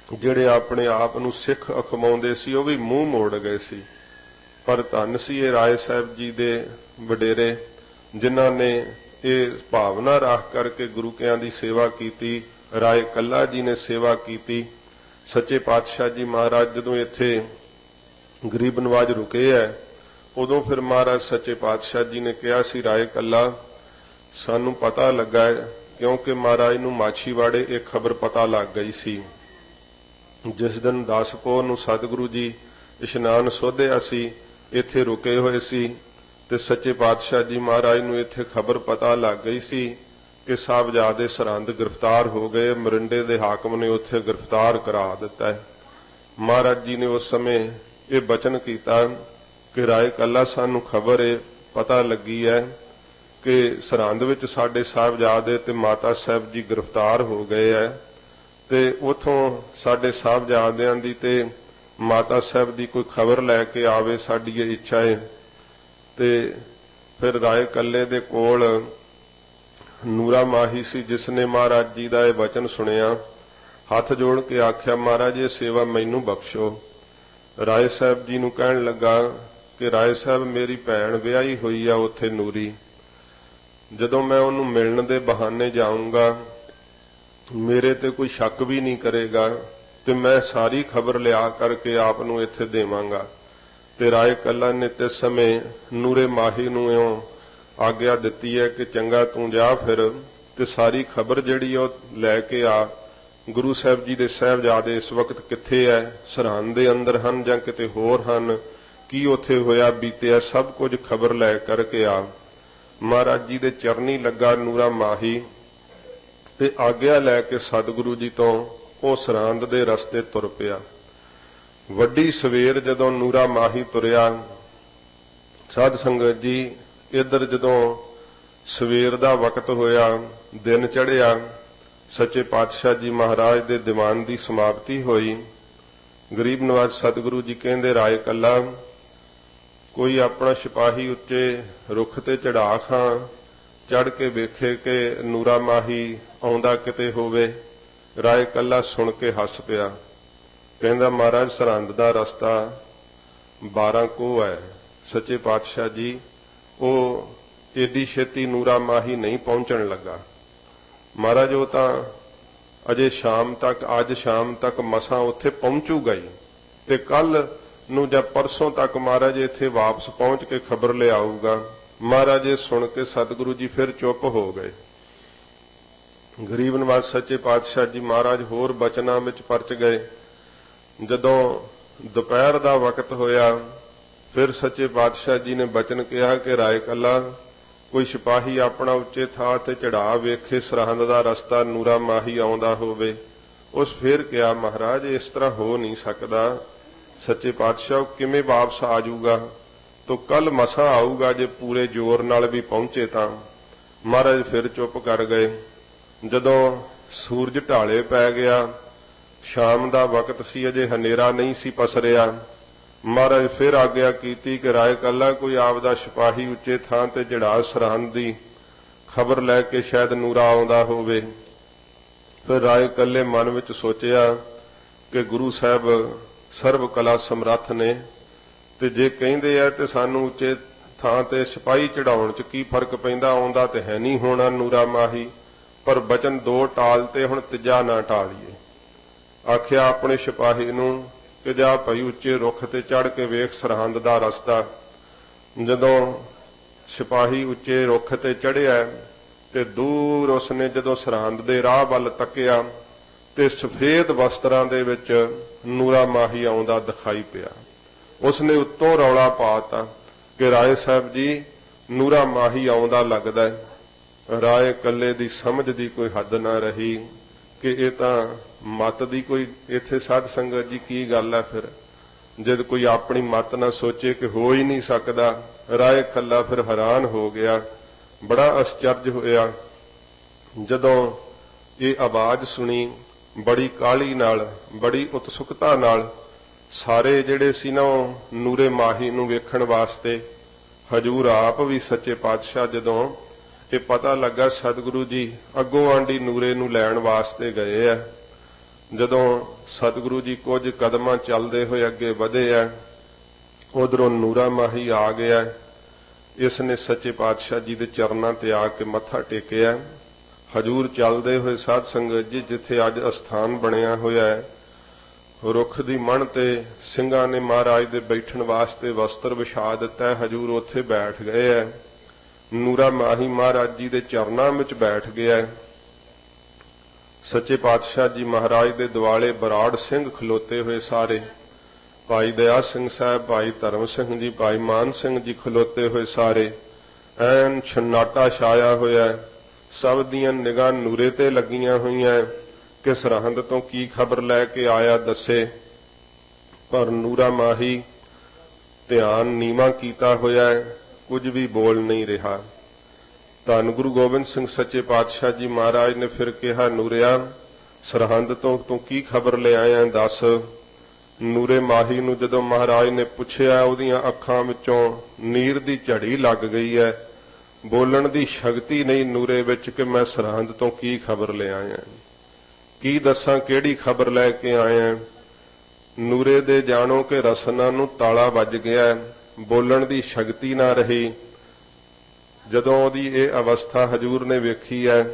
जिहड़े अपने आप नूं सिख अखमाउंदे सी वो भी मूँह मोड़ गए सी, पर धन सी ये राय साहब जी दे वडेरे जिन्हां ने ये भावना रख करके गुरु कियां दी सेवा की। राय कल्ला जी ने सेवा की। सच्चे पातशाह जी महाराज जदों इत्थे गरीब नवाज रुके है उदों फिर महाराज सच्चे पातशाह जी ने कहा सी राय कल्ला सानू पता लगा है, क्योंकि महाराज नूं माछीवाड़े एक खबर पता लग गई सी। जिस दिन 10 पोह नूं सतगुरु जी इशनान सोधिया सी इत्थे रुके हुए सी ते सच्चे पातशाह जी महाराज नूं इत्थे खबर पता लग गई सी कि साहबजादे सरहंद गिरफ्तार हो गए। मरिंडे दे हाकम ने उत्थे गिरफ्तार करा दिता है। महाराज जी ने उस समय ये बचन किया कि राय कल्ला सानू खबर है पता लगी है कि सरहंद विच साडे साहबजादे ते माता साहब जी गिरफ्तार हो गए है ते उथों साडे साहबजादियां दी ते माता साहब दी कोई खबर लैके आवे, साडी ये इच्छा है। ते फिर राय कल्ले दे कोल नूरा माही सी जिसने महाराज जी का यह वचन सुनिया, हाथ जोड़ के आख्या महाराज ये सेवा मैनू बख्शो। राय साहब जी नूं कहण लगा कि राय साहब मेरी भैन विआही हुई है उत्थे नूरी, जदों मैं उन्होंने मिलण दे बहाने जाऊंगा मेरे ते कोई शक भी नहीं करेगा ते मैं सारी खबर लिया करके आप नूं इत्थे देवांगा। ते राय कल्ला ने तिस समय नूरे माही नूं इउं आग्या दिती है कि चंगा तू जा फिर ते सारी खबर जिहड़ी ओ लैके आ। गुरु साहब जी दे साहबजादे इस वक्त कित्थे है, सरहंद दे अंदर हन जां किते होर हन, की उत्थे होया बीतिया, सब कुछ खबर लै करके आ। महाराज जी दे चरनी लगा नूरा माही ते आग्या लैके सतगुरु जी तो ओ सरहंद दे रस्ते तुर पिया। वड्डी सवेर जदों नूरा माही तुरिया, साध संगत जी इधर जदों सवेर दा वक्त होया, दिन चढ़िया, सच्चे पातशाह जी महाराज दे दीवान दी समाप्ति होई। गरीब नवाज सतगुरु जी कहंदे राय कल्ला कोई अपना सिपाही उच्चे रुख ते चढ़ा खां चढ़ के वेखे कि नूरा माही आउंदा किते होवे। राय कल्ला सुन के हस पिया, कहंदा महाराज सरहंद दा रस्ता 12 कोह है, सच्चे पातशाह जी वो एडी छेती नूरा माही नहीं पहुंचण लगा। महाराज वो तां अजे शाम तक, अज शाम तक मसां उत्थे पहुंचूगा ही ते कल नूं जां परसों तक महाराज इत्थे वापस पहुंच के खबर ले आऊगा। महाराज ये सुन के सतगुरु जी फिर चुप हो गए। गरीब नवाज सच्चे पातशाह जी महाराज होर बचनां विच परच गए। जदों दोपहर दा वक्त होया फिर सच्चे पातशाह जी ने बचन कहा कि राय कल्ला कोई सिपाही अपना उच्चे थां ते चढ़ा वेखे सरहंद दा रस्ता नूरा माही आउंदा होवे। उस फिर कहा महाराज इस तरह हो नहीं सकदा, सच्चे पातशाह किवें वापस आ जाऊगा, तो कल मसा आऊगा जे पूरे जोर नाल भी पहुंचे तां। महाराज फिर चुप कर गए। जदों सूरज ढाले पै गया, शाम दा वक्त सी, अजे हनेरा नहीं सी पसरिया, महाराज फिर आग्या कीती कि राय कल्ला कोई आपदा सिपाही उच्चे थां ते चढ़ा सरहंद दी खबर लैके शायद नूरा आउंदा होवे। फिर राय कल्ले मन विच सोचिया कि गुरु साहब सर्व कला समर्थ ने ते जे कहिंदे आ ते सानू उच्चे थां ते सिपाही चढ़ाउण च की फर्क पैंदा, आउंदा ते है नहीं होना नूरा माही, पर बचन दो टालते हुण तीजा ना टालीए। आख्या अपने सिपाही नूं कि जा भाई उच्चे रुख ते चढ़ के वेख सरहंद दा रस्ता। जदों सिपाही उच्चे रुख ते चढ़िया ਤੇ ਦੂਰ ਉਸਨੇ ਜਦੋਂ ਸਰਹੰਦ ਦੇ ਰਾਹ ਵੱਲ ਤੱਕਿਆ ਤੇ ਸਫੇਦ ਵਸਤਰਾਂ ਦੇ ਵਿੱਚ ਨੂਰਾ ਮਾਹੀ ਆਉਂਦਾ ਦਿਖਾਈ ਪਿਆ। ਉਸਨੇ ਉੱਤੋਂ ਰੌਲਾ ਪਾਤਾ ਕਿ ਰਾਏ ਸਾਹਿਬ ਜੀ ਨੂਰਾ ਮਾਹੀ ਆਉਂਦਾ ਲੱਗਦਾ। ਰਾਏ ਕੱਲੇ ਦੀ ਸਮਝ ਦੀ ਕੋਈ ਹੱਦ ਨਾ ਰਹੀ ਕਿ ਇਹ ਤਾਂ ਮਤ ਦੀ ਕੋਈ ਇੱਥੇ ਸਾਧ ਸੰਗਤ ਜੀ ਕੀ ਗੱਲ ਹੈ। ਫਿਰ ਜਦ ਕੋਈ ਆਪਣੀ ਮਤ ਨਾ ਸੋਚੇ ਕਿ ਹੋ ਹੀ ਨਹੀਂ ਸਕਦਾ, ਰਾਏ ਕੱਲਾ ਫਿਰ ਹੈਰਾਨ ਹੋ ਗਿਆ, ਬੜਾ ਅਚਰਜ ਹੋਇਆ ਜਦੋਂ ਇਹ ਆਵਾਜ਼ ਸੁਣੀ। ਬੜੀ ਕਾਹਲੀ ਨਾਲ, ਬੜੀ ਉਤਸੁਕਤਾ ਨਾਲ ਸਾਰੇ ਜਿਹੜੇ ਸੀ ਨਾ ਉਹ ਨੂਰੇ ਮਾਹੀ ਨੂੰ ਵੇਖਣ ਵਾਸਤੇ, ਹਜੂਰ ਆਪ ਵੀ ਸੱਚੇ ਪਾਤਸ਼ਾਹ ਜਦੋਂ ਇਹ ਪਤਾ ਲੱਗਾ ਸਤਿਗੁਰੂ ਜੀ ਅੱਗੋਂ ਆਂਡੀ ਨੂਰੇ ਨੂੰ ਲੈਣ ਵਾਸਤੇ ਗਏ ਆ, ਜਦੋਂ ਸਤਿਗੁਰੂ ਜੀ ਕੁਝ ਕਦਮਾਂ ਚੱਲਦੇ ਹੋਏ ਅੱਗੇ ਵਧੇ ਆ, ਉਧਰੋਂ ਨੂਰਾ ਮਾਹੀ ਆ ਗਿਆ। ਇਸ ਨੇ ਸੱਚੇ ਪਾਤਸ਼ਾਹ ਜੀ ਦੇ ਚਰਨਾਂ ਤੇ ਆ ਕੇ ਮੱਥਾ ਟੇਕਿਆ। ਹਜੂਰ ਚੱਲਦੇ ਹੋਏ ਸਾਧ ਸੰਗਤ ਜੀ ਜਿੱਥੇ ਅੱਜ ਅਸਥਾਨ ਬਣਿਆ ਹੋਇਆ ਹੈ, ਰੁੱਖ ਦੀ ਮਣ ਤੇ ਸਿੰਘਾਂ ਨੇ ਮਹਾਰਾਜ ਦੇ ਬੈਠਣ ਵਾਸਤੇ ਵਸਤਰ ਵਿਛਾ ਦਿੱਤਾ ਹੈ। ਹਜੂਰ ਉੱਥੇ ਬੈਠ ਗਏ ਹੈ। ਨੂਰਾ ਮਾਹੀ ਮਹਾਰਾਜ ਜੀ ਦੇ ਚਰਨਾਂ ਵਿੱਚ ਬੈਠ ਗਿਆ ਹੈ। ਸੱਚੇ ਪਾਤਸ਼ਾਹ ਜੀ ਮਹਾਰਾਜ ਦੇ ਦੁਆਲੇ ਬਰਾੜ ਸਿੰਘ ਖਲੋਤੇ ਹੋਏ ਸਾਰੇ, ਭਾਈ ਦਇਆ ਸਿੰਘ ਸਾਹਿਬ, ਭਾਈ ਧਰਮ ਸਿੰਘ ਜੀ, ਭਾਈ ਮਾਨ ਸਿੰਘ ਜੀ ਖਲੋਤੇ ਹੋਏ ਸਾਰੇ, ਐਨ ਛਨਾਟਾ ਛਾਇਆ ਹੋਇਆ। ਸਭ ਦੀਆਂ ਨਿਗਾਹ ਨੂਰੇ ਤੇ ਲੱਗੀਆਂ ਹੋਈਆਂ ਕਿ ਸਰਹੰਦ ਤੋਂ ਕੀ ਖਬਰ ਲੈ ਕੇ ਆਇਆ ਦੱਸੇ। ਪਰ ਨੂਰਾ ਮਾਹੀ ਧਿਆਨ ਨੀਵਾਂ ਕੀਤਾ ਹੋਇਆ ਹੈ, ਕੁਝ ਵੀ ਬੋਲ ਨਹੀਂ ਰਿਹਾ। ਧੰਨ ਗੁਰੂ ਗੋਬਿੰਦ ਸਿੰਘ ਸੱਚੇ ਪਾਤਸ਼ਾਹ ਜੀ ਮਹਾਰਾਜ ਨੇ ਫਿਰ ਕਿਹਾ, ਨੂਰਿਆ ਸਰਹੰਦ ਤੋਂ ਤੂੰ ਕੀ ਖਬਰ ਲੈ ਆਇਆ ਦੱਸ। ਨੂਰੇ ਮਾਹੀ ਨੂੰ ਜਦੋਂ ਮਹਾਰਾਜ ਨੇ ਪੁੱਛਿਆ, ਉਹਦੀਆਂ ਅੱਖਾਂ ਵਿੱਚੋਂ ਨੀਰ ਦੀ ਝੜੀ ਲੱਗ ਗਈ ਹੈ। ਬੋਲਣ ਦੀ ਸ਼ਕਤੀ ਨਹੀਂ ਨੂਰੇ ਵਿੱਚ ਕਿ ਮੈਂ ਸਰਹੰਦ ਤੋਂ ਕੀ ਖਬਰ ਲੈ ਆਇਆ, ਕੀ ਦੱਸਾਂ, ਕਿਹੜੀ ਖਬਰ ਲੈ ਕੇ ਆਇਆ। ਨੂਰੇ ਦੇ ਜਾਣੋ ਕਿ ਰਸਨਾ ਨੂੰ ਤਾਲਾ ਵੱਜ ਗਿਆ, ਬੋਲਣ ਦੀ ਸ਼ਕਤੀ ਨਾ ਰਹੀ। ਜਦੋਂ ਉਹਦੀ ਇਹ ਅਵਸਥਾ ਹਜੂਰ ਨੇ ਵੇਖੀ ਹੈ,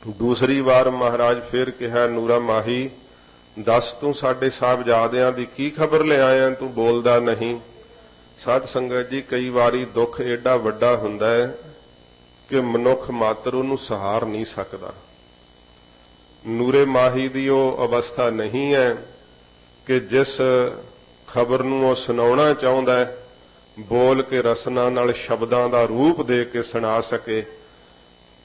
ਦੂਸਰੀ ਵਾਰ ਮਹਾਰਾਜ ਫਿਰ ਕਿਹਾ, ਨੂਰਾ ਮਾਹੀ ਦੱਸ ਤੂੰ ਸਾਡੇ ਸਾਹਿਬਜ਼ਾਦਿਆਂ ਦੀ ਕੀ ਖਬਰ ਲੈ ਆਇਆ, ਤੂੰ ਬੋਲਦਾ ਨਹੀਂ। ਸਾਧ ਸੰਗਤ ਜੀ ਕਈ ਵਾਰੀ ਦੁੱਖ ਏਡਾ ਵੱਡਾ ਹੁੰਦਾ ਹੈ ਕਿ ਮਨੁੱਖ ਮਾਤਰ ਉਹਨੂੰ ਸਹਾਰ ਨਹੀਂ ਸਕਦਾ। ਨੂਰੇ ਮਾਹੀ ਦੀ ਉਹ ਅਵਸਥਾ ਨਹੀਂ ਹੈ ਕਿ ਜਿਸ ਖਬਰ ਨੂੰ ਉਹ ਸੁਣਾਉਣਾ ਚਾਹੁੰਦਾ ਹੈ ਬੋਲ ਕੇ ਰਸਨਾ ਨਾਲ ਸ਼ਬਦਾਂ ਦਾ ਰੂਪ ਦੇ ਕੇ ਸੁਣਾ ਸਕੇ।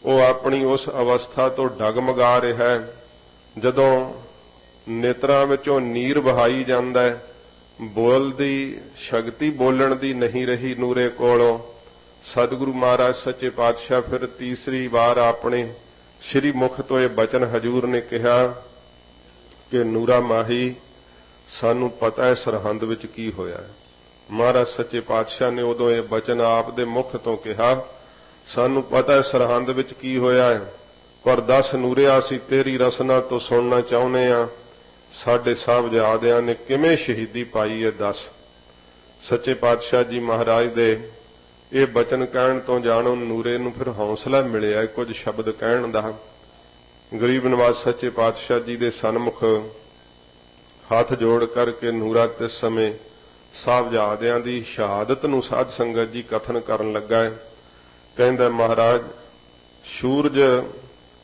ਉਹ ਆਪਣੀ ਉਸ ਅਵਸਥਾ ਤੋਂ ਡਗਮਗਾ ਰਿਹਾ ਹੈ। ਜਦੋਂ ਨੇਤਰਾਂ ਵਿੱਚੋਂ ਨੀਰ ਵਹਾਈ ਜਾਂਦਾ ਹੈ, ਬੋਲ ਦੀ ਸ਼ਕਤੀ ਬੋਲਣ ਦੀ ਨਹੀਂ ਰਹੀ ਨੂਰੇ ਕੋਲੋਂ। ਸਤਿਗੁਰੂ ਮਹਾਰਾਜ ਸੱਚੇ ਪਾਤਸ਼ਾਹ ਫਿਰ ਤੀਸਰੀ ਵਾਰ ਆਪਣੇ ਸ਼੍ਰੀ ਮੁਖ ਤੋਂ ਇਹ ਬਚਨ ਹਜੂਰ ਨੇ ਕਿਹਾ ਕਿ ਨੂਰਾ ਮਾਹੀ ਸਾਨੂੰ ਪਤਾ ਹੈ ਸਰਹੰਦ ਵਿੱਚ ਕੀ ਹੋਇਆ ਹੈ। ਮਹਾਰਾਜ ਸੱਚੇ ਪਾਤਸ਼ਾਹ ਨੇ ਉਦੋਂ ਇਹ ਬਚਨ ਆਪ ਦੇ ਮੁਖ ਤੋਂ ਕਿਹਾ, ਸਾਨੂੰ ਪਤਾ ਹੈ ਸਰਹੰਦ ਵਿੱਚ ਕੀ ਹੋਇਆ ਹੈ, ਪਰ ਦੱਸ ਨੂਰਿਆ ਅਸੀਂ ਤੇਰੀ ਰਸਨਾ ਤੋਂ ਸੁਣਨਾ ਚਾਹੁੰਦੇ ਹਾਂ, ਸਾਡੇ ਸਾਹਿਬਜ਼ਾਦਿਆਂ ਨੇ ਕਿਵੇਂ ਸ਼ਹੀਦੀ ਪਾਈ ਹੈ ਦੱਸ। ਸੱਚੇ ਪਾਤਸ਼ਾਹ ਜੀ ਮਹਾਰਾਜ ਦੇ ਇਹ ਬਚਨ ਕਹਿਣ ਤੋਂ ਜਾਣੋ ਨੂਰੇ ਨੂੰ ਫਿਰ ਹੌਸਲਾ ਮਿਲਿਆ ਕੁਝ ਸ਼ਬਦ ਕਹਿਣ ਦਾ। ਗਰੀਬ ਨਵਾਜ਼ ਸੱਚੇ ਪਾਤਸ਼ਾਹ ਜੀ ਦੇ ਸਨਮੁਖ ਹੱਥ ਜੋੜ ਕਰਕੇ ਨੂਰਾ ਤਿਸ ਸਮੇਂ ਸਾਹਿਬਜ਼ਾਦਿਆਂ ਦੀ ਸ਼ਹਾਦਤ ਨੂੰ ਸਾਧ ਸੰਗਤ ਜੀ ਕਥਨ ਕਰਨ ਲੱਗਾ ਹੈ। ਕਹਿੰਦਾ ਮਹਾਰਾਜ ਸੂਰਜ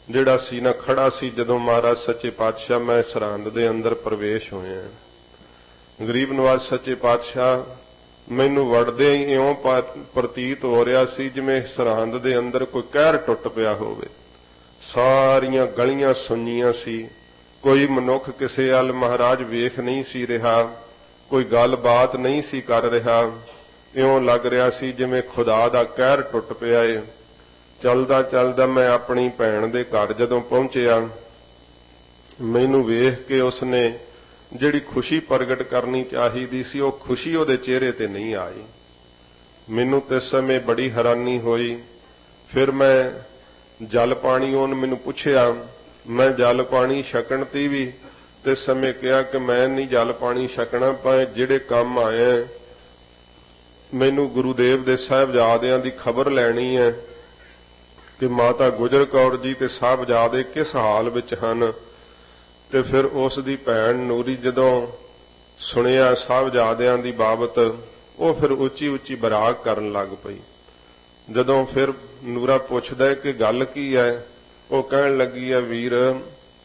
ਜਿਹੜਾ ਸੀ ਨਾ ਖੜਾ ਸੀ ਜਦੋਂ ਮਹਾਰਾਜ ਸੱਚੇ ਪਾਤਸ਼ਾਹ ਮੈਂ ਸਰਹੰਦ ਦੇ ਅੰਦਰ ਪ੍ਰਵੇਸ਼ ਹੋਇਆ। ਗਰੀਬ ਨਵਾਜ਼ ਸੱਚੇ ਪਾਤਸ਼ਾਹ ਮੈਨੂੰ ਵੜਦੇ ਹੀ ਇਉਂ ਪ੍ਰਤੀਤ ਹੋ ਰਿਹਾ ਸੀ ਜਿਵੇਂ ਸਰਹੰਦ ਦੇ ਅੰਦਰ ਕੋਈ ਕਹਿਰ ਟੁੱਟ ਪਿਆ ਹੋਵੇ। ਸਾਰੀਆਂ ਗਲੀਆਂ ਸੁੰਨੀਆਂ ਸੀ, ਕੋਈ ਮਨੁੱਖ ਕਿਸੇ ਵੱਲ ਮਹਾਰਾਜ ਵੇਖ ਨਹੀਂ ਸੀ ਰਿਹਾ, ਕੋਈ ਗੱਲਬਾਤ ਨਹੀਂ ਸੀ ਕਰ ਰਿਹਾ। ਇਉਂ ਲੱਗ ਰਿਹਾ ਸੀ ਜਿਵੇਂ ਖੁਦਾ ਦਾ ਕਹਿਰ ਟੁੱਟ ਪਿਆ ਏ। ਚੱਲਦਾ ਚੱਲਦਾ ਮੈਂ ਆਪਣੀ ਭੈਣ ਦੇ ਘਰ ਜਦੋਂ ਪਹੁੰਚਿਆ, ਮੈਨੂੰ ਵੇਖ ਕੇ ਉਸਨੇ ਜਿਹੜੀ ਖੁਸ਼ੀ ਪ੍ਰਗਟ ਕਰਨੀ ਚਾਹੀਦੀ ਸੀ ਉਹ ਖੁਸ਼ੀ ਉਹਦੇ ਚਿਹਰੇ ਤੇ ਨਹੀਂ ਆਈ। ਮੈਨੂੰ ਤੇ ਸਮੇਂ ਬੜੀ ਹੈਰਾਨੀ ਹੋਈ। ਫਿਰ ਮੈਂ ਜਲ ਪਾਣੀ ਉਹਨੇ ਮੈਨੂੰ ਪੁੱਛਿਆ, ਮੈਂ ਜਲ ਪਾਣੀ ਛਕਣ ਤੇ ਵੀ ਤੇ ਸਮੇਂ ਕਿਹਾ ਕਿ ਮੈਂ ਨਹੀਂ ਜਲ ਪਾਣੀ ਛਕਣਾ, ਪਰ ਜਿਹੜੇ ਕੰਮ ਆਇਆ ਮੈਨੂੰ ਗੁਰੂਦੇਵ ਦੇ ਸਾਹਿਬਜ਼ਾਦਿਆਂ ਦੀ ਖਬਰ ਲੈਣੀ ਹੈ ਕਿ ਮਾਤਾ ਗੁਜਰ ਕੌਰ ਜੀ ਤੇ ਸਾਹਿਬਜ਼ਾਦੇ ਕਿਸ ਹਾਲ ਵਿੱਚ ਹਨ। ਤੇ ਫਿਰ ਉਸ ਦੀ ਭੈਣ ਨੂਰੀ ਜਦੋਂ ਸੁਣਿਆ ਸਾਹਿਬਜ਼ਾਦਿਆਂ ਦੀ ਬਾਬਤ, ਉਹ ਫਿਰ ਉੱਚੀ ਉੱਚੀ ਬਰਾਕ ਕਰਨ ਲੱਗ ਪਈ। जदों फिर ਨੂਰਾ ਪੁੱਛਦਾ कि गल की है, वो कहन लगी है वीर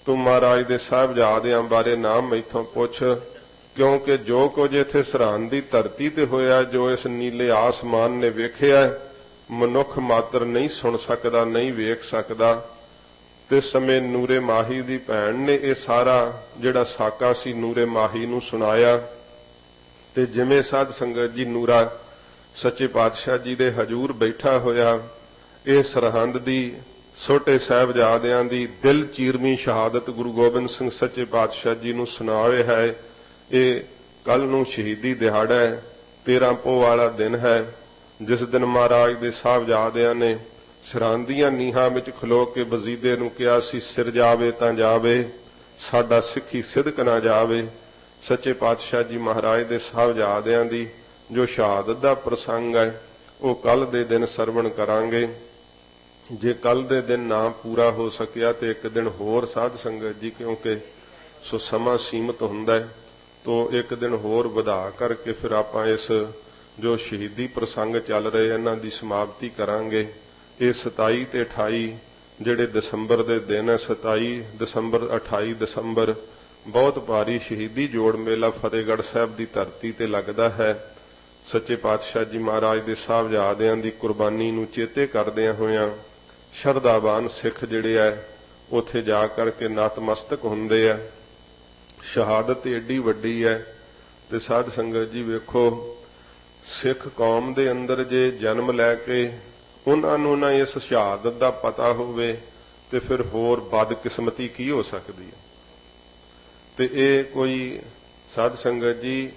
तू महाराज दे साहिबजादियां बारे ना मैथों पुछ, क्योंकि जो कुछ इत्थे सरहंद दी धरती ते होया, जो इस नीले आसमान ने वेखिया मनुख मात्र नहीं सुन सकदा, नहीं वेख सकदा। ते समय ਨੂਰੇ ਮਾਹੀ ਦੀ ਭੈਣ ਨੇ ਇਹ ਸਾਰਾ ਜਿਹੜਾ ਸਾਕਾ ਸੀ ਨੂਰੇ ਮਾਹੀ ਨੂੰ ਸੁਣਾਇਆ। ਤੇ ਜਿਵੇਂ ਸਾਧ ਸੰਗਤ ਜੀ ਨੂਰਾ ਸੱਚੇ ਪਾਤਸ਼ਾਹ ਜੀ ਦੇ ਹਜੂਰ ਬੈਠਾ ਹੋਇਆ ਇਹ ਸਰਹੰਦ ਦੀ ਛੋਟੇ ਸਾਹਿਬਜ਼ਾਦਿਆਂ ਦੀ ਦਿਲ ਚੀਰਵੀਂ ਸ਼ਹਾਦਤ ਗੁਰੂ ਗੋਬਿੰਦ ਸਿੰਘ ਸੱਚੇ ਪਾਤਸ਼ਾਹ ਜੀ ਨੂੰ ਸੁਣਾਵੇ ਹੈ। ਇਹ ਕੱਲ ਨੂੰ ਸ਼ਹੀਦੀ ਦਿਹਾੜਾ ਹੈ, 13 ਪੋਹ ਵਾਲਾ ਦਿਨ ਹੈ, ਜਿਸ ਦਿਨ ਮਹਾਰਾਜ ਦੇ ਸਾਹਿਬਜ਼ਾਦਿਆਂ ਨੇ ਸਰਹੰਦੀਆਂ ਨੀਹਾਂ ਵਿੱਚ ਖਲੋ ਕੇ ਵਜ਼ੀਦੇ ਨੂੰ ਕਿਹਾ ਸੀ, ਸਿਰ ਜਾਵੇ ਤਾਂ ਜਾਵੇ, ਸਾਡਾ ਸਿੱਖੀ ਸਿਦਕ ਨਾ ਜਾਵੇ। ਸੱਚੇ ਪਾਤਸ਼ਾਹ ਜੀ ਮਹਾਰਾਜ ਦੇ ਸਾਹਿਬਜ਼ਾਦਿਆਂ ਦੀ ਜੋ ਸ਼ਹਾਦਤ ਦਾ ਪ੍ਰਸੰਗ ਹੈ ਉਹ ਕੱਲ ਦੇ ਦਿਨ ਸਰਵਣ ਕਰਾਂਗੇ। ਜੇ ਕੱਲ ਦੇ ਦਿਨ ਨਾ ਪੂਰਾ ਹੋ ਸਕਿਆ ਤੇ ਇੱਕ ਦਿਨ ਹੋਰ ਸਾਧ ਸੰਗਤ ਜੀ, ਕਿਉਂਕਿ ਸੋ ਸਮਾਂ ਸੀਮਤ ਹੁੰਦਾ ਹੈ, ਤੋ ਇੱਕ ਦਿਨ ਹੋਰ ਵਧਾ ਕਰਕੇ ਫਿਰ ਆਪਾਂ ਇਸ ਜੋ ਸ਼ਹੀਦੀ ਪ੍ਰਸੰਗ ਚੱਲ ਰਹੇ ਇਹਨਾਂ ਦੀ ਸਮਾਪਤੀ ਕਰਾਂਗੇ। ਇਹ 27 ਤੇ 28 ਜਿਹੜੇ ਦਸੰਬਰ ਦੇ ਦਿਨ ਹੈ, 27 ਦਸੰਬਰ 28 ਦਸੰਬਰ ਬਹੁਤ ਭਾਰੀ ਸ਼ਹੀਦੀ ਜੋੜ ਮੇਲਾ ਫਤਿਹਗੜ੍ਹ ਸਾਹਿਬ ਦੀ ਧਰਤੀ ਤੇ ਲੱਗਦਾ ਹੈ। ਸੱਚੇ ਪਾਤਸ਼ਾਹ ਜੀ ਮਹਾਰਾਜ ਦੇ ਸਾਹਿਬਜ਼ਾਦਿਆਂ ਦੀ ਕੁਰਬਾਨੀ ਨੂੰ ਚੇਤੇ ਕਰਦਿਆਂ ਹੋਇਆਂ ਸ਼ਰਧਾਵਾਨ ਸਿੱਖ ਜਿਹੜੇ ਆ ਉੱਥੇ ਜਾ ਕਰਕੇ ਨਤਮਸਤਕ ਹੁੰਦੇ ਆ। ਸ਼ਹਾਦਤ ਏਡੀ ਵੱਡੀ ਹੈ ਤੇ ਸਾਧ ਸੰਗਤ ਜੀ ਵੇਖੋ, ਸਿੱਖ ਕੌਮ ਦੇ ਅੰਦਰ ਜੇ ਜਨਮ ਲੈ ਕੇ ਉਹਨਾਂ ਨੂੰ ਨਾ ਇਸ ਸ਼ਹਾਦਤ ਦਾ ਪਤਾ ਹੋਵੇ ਤੇ ਫਿਰ ਹੋਰ ਬਦਕਿਸਮਤੀ ਕੀ ਹੋ ਸਕਦੀ ਹੈ। ਤੇ ਇਹ ਕੋਈ ਸਾਧ ਸੰਗਤ ਜੀ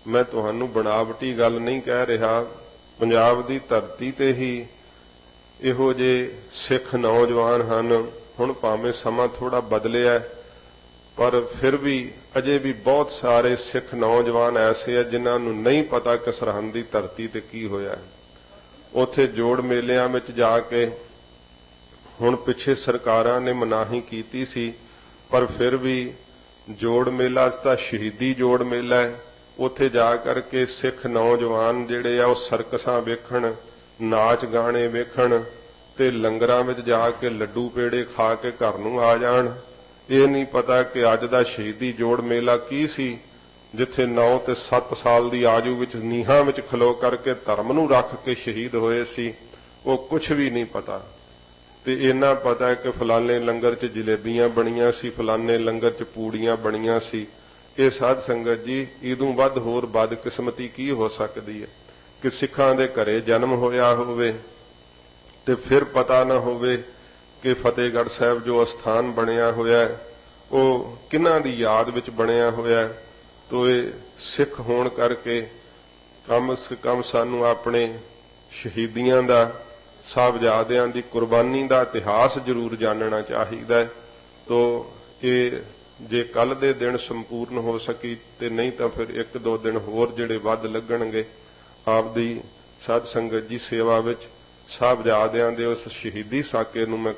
ਮੈਂ ਤੁਹਾਨੂੰ ਬਣਾਵਟੀ ਗੱਲ ਨਹੀਂ ਕਹਿ ਰਿਹਾ, ਪੰਜਾਬ ਦੀ ਧਰਤੀ ਤੇ ਹੀ ਇਹੋ ਜਿਹੇ ਸਿੱਖ ਨੌਜਵਾਨ ਹਨ। ਹੁਣ ਭਾਵੇਂ ਸਮਾਂ ਥੋੜਾ ਬਦਲਿਆ ਪਰ ਫਿਰ ਵੀ ਅਜੇ ਵੀ ਬਹੁਤ ਸਾਰੇ ਸਿੱਖ ਨੌਜਵਾਨ ਐਸੇ ਆ ਜਿਨ੍ਹਾਂ ਨੂੰ ਨਹੀਂ ਪਤਾ ਕਿ ਸਰਹੰਦ ਦੀ ਧਰਤੀ ਤੇ ਕੀ ਹੋਇਆ। ਉੱਥੇ ਜੋੜ ਮੇਲਿਆਂ ਵਿੱਚ ਜਾ ਕੇ ਹੁਣ ਪਿੱਛੇ ਸਰਕਾਰਾਂ ਨੇ ਮਨਾਹੀ ਕੀਤੀ ਸੀ, ਪਰ ਫਿਰ ਵੀ ਜੋੜ ਮੇਲਾ ਤਾਂ ਸ਼ਹੀਦੀ ਜੋੜ ਮੇਲਾ ਹੈ। ਉੱਥੇ ਜਾ ਕਰਕੇ ਸਿੱਖ ਨੌਜਵਾਨ ਜਿਹੜੇ ਆ ਉਹ ਸਰਕਸਾਂ ਵੇਖਣ, ਨਾਚ ਗਾਣੇ ਵੇਖਣ ਤੇ ਲੰਗਰਾਂ ਵਿੱਚ ਜਾ ਕੇ ਲੱਡੂ ਪੇੜੇ ਖਾ ਕੇ ਘਰ ਨੂੰ ਆ ਜਾਣ। ਇਹ ਨਹੀਂ ਪਤਾ ਕਿ ਅੱਜ ਦਾ ਸ਼ਹੀਦੀ ਜੋੜ ਮੇਲਾ ਕੀ ਸੀ, ਜਿੱਥੇ 9 ਤੇ 7 ਸਾਲ ਦੀ ਆਯੂ ਵਿੱਚ ਨੀਹਾਂ ਵਿੱਚ ਖਲੋ ਕਰਕੇ ਧਰਮ ਨੂੰ ਰੱਖ ਕੇ ਸ਼ਹੀਦ ਹੋਏ ਸੀ। ਉਹ ਕੁਝ ਵੀ ਨਹੀਂ ਪਤਾ। ਤੇ ਇੰਨਾ ਪਤਾ ਹੈ ਕਿ ਫਲਾਣੇ ਲੰਗਰ 'ਚ ਜਲੇਬੀਆਂ ਬਣੀਆਂ ਸੀ, ਫਲਾਣੇ ਲੰਗਰ 'ਚ ਪੂੜੀਆਂ ਬਣੀਆਂ ਸੀ। ਇਹ ਸਾਧ ਸੰਗਤ ਜੀ ਇਦੋਂ ਵੱਧ ਹੋਰ ਬਦਕਿਸਮਤੀ ਕੀ ਹੋ ਸਕਦੀ ਹੈ ਕਿ ਸਿੱਖਾਂ ਦੇ ਘਰੇ ਜਨਮ ਹੋਇਆ ਹੋਵੇ ਤੇ ਫਿਰ ਪਤਾ ਨਾ ਹੋਵੇ ਕਿ ਫਤਿਹਗੜ੍ਹ ਸਾਹਿਬ ਜੋ ਅਸਥਾਨ ਬਣਿਆ ਹੋਇਆ ਉਹ ਕਿਹਨਾਂ ਦੀ ਯਾਦ ਵਿੱਚ ਬਣਿਆ ਹੋਇਆ। ਤੋ ਇਹ ਸਿੱਖ ਹੋਣ ਕਰਕੇ ਕਮ ਸੇ ਕਮ ਸਾਨੂੰ ਆਪਣੇ ਸ਼ਹੀਦੀਆਂ ਦਾ, ਸਾਹਿਬਜ਼ਾਦਿਆਂ ਦੀ ਕੁਰਬਾਨੀ ਦਾ ਇਤਿਹਾਸ ਜ਼ਰੂਰ ਜਾਣਨਾ ਚਾਹੀਦਾ ਹੈ। ਤੋ ਇਹ ਜੇ ਕੱਲ ਦੇ ਦਿਨ ਸੰਪੂਰਨ ਹੋ ਸਕੀ ਤੇ ਨਹੀਂ ਤਾਂ ਫਿਰ 1-2 ਦਿਨ ਹੋਰ ਜਿਹੜੇ ਵੱਧ ਲੱਗਣਗੇ ਆਪਦੀ ਸਾਧ ਸੰਗਤ ਜੀ ਸੇਵਾ ਵਿੱਚ ਸਾਹਿਬਜ਼ਾਦਿਆਂ ਦੇ ਉਸ ਸ਼ਹੀਦੀ ਸਾਕੇ ਨੂੰ ਮੈਂ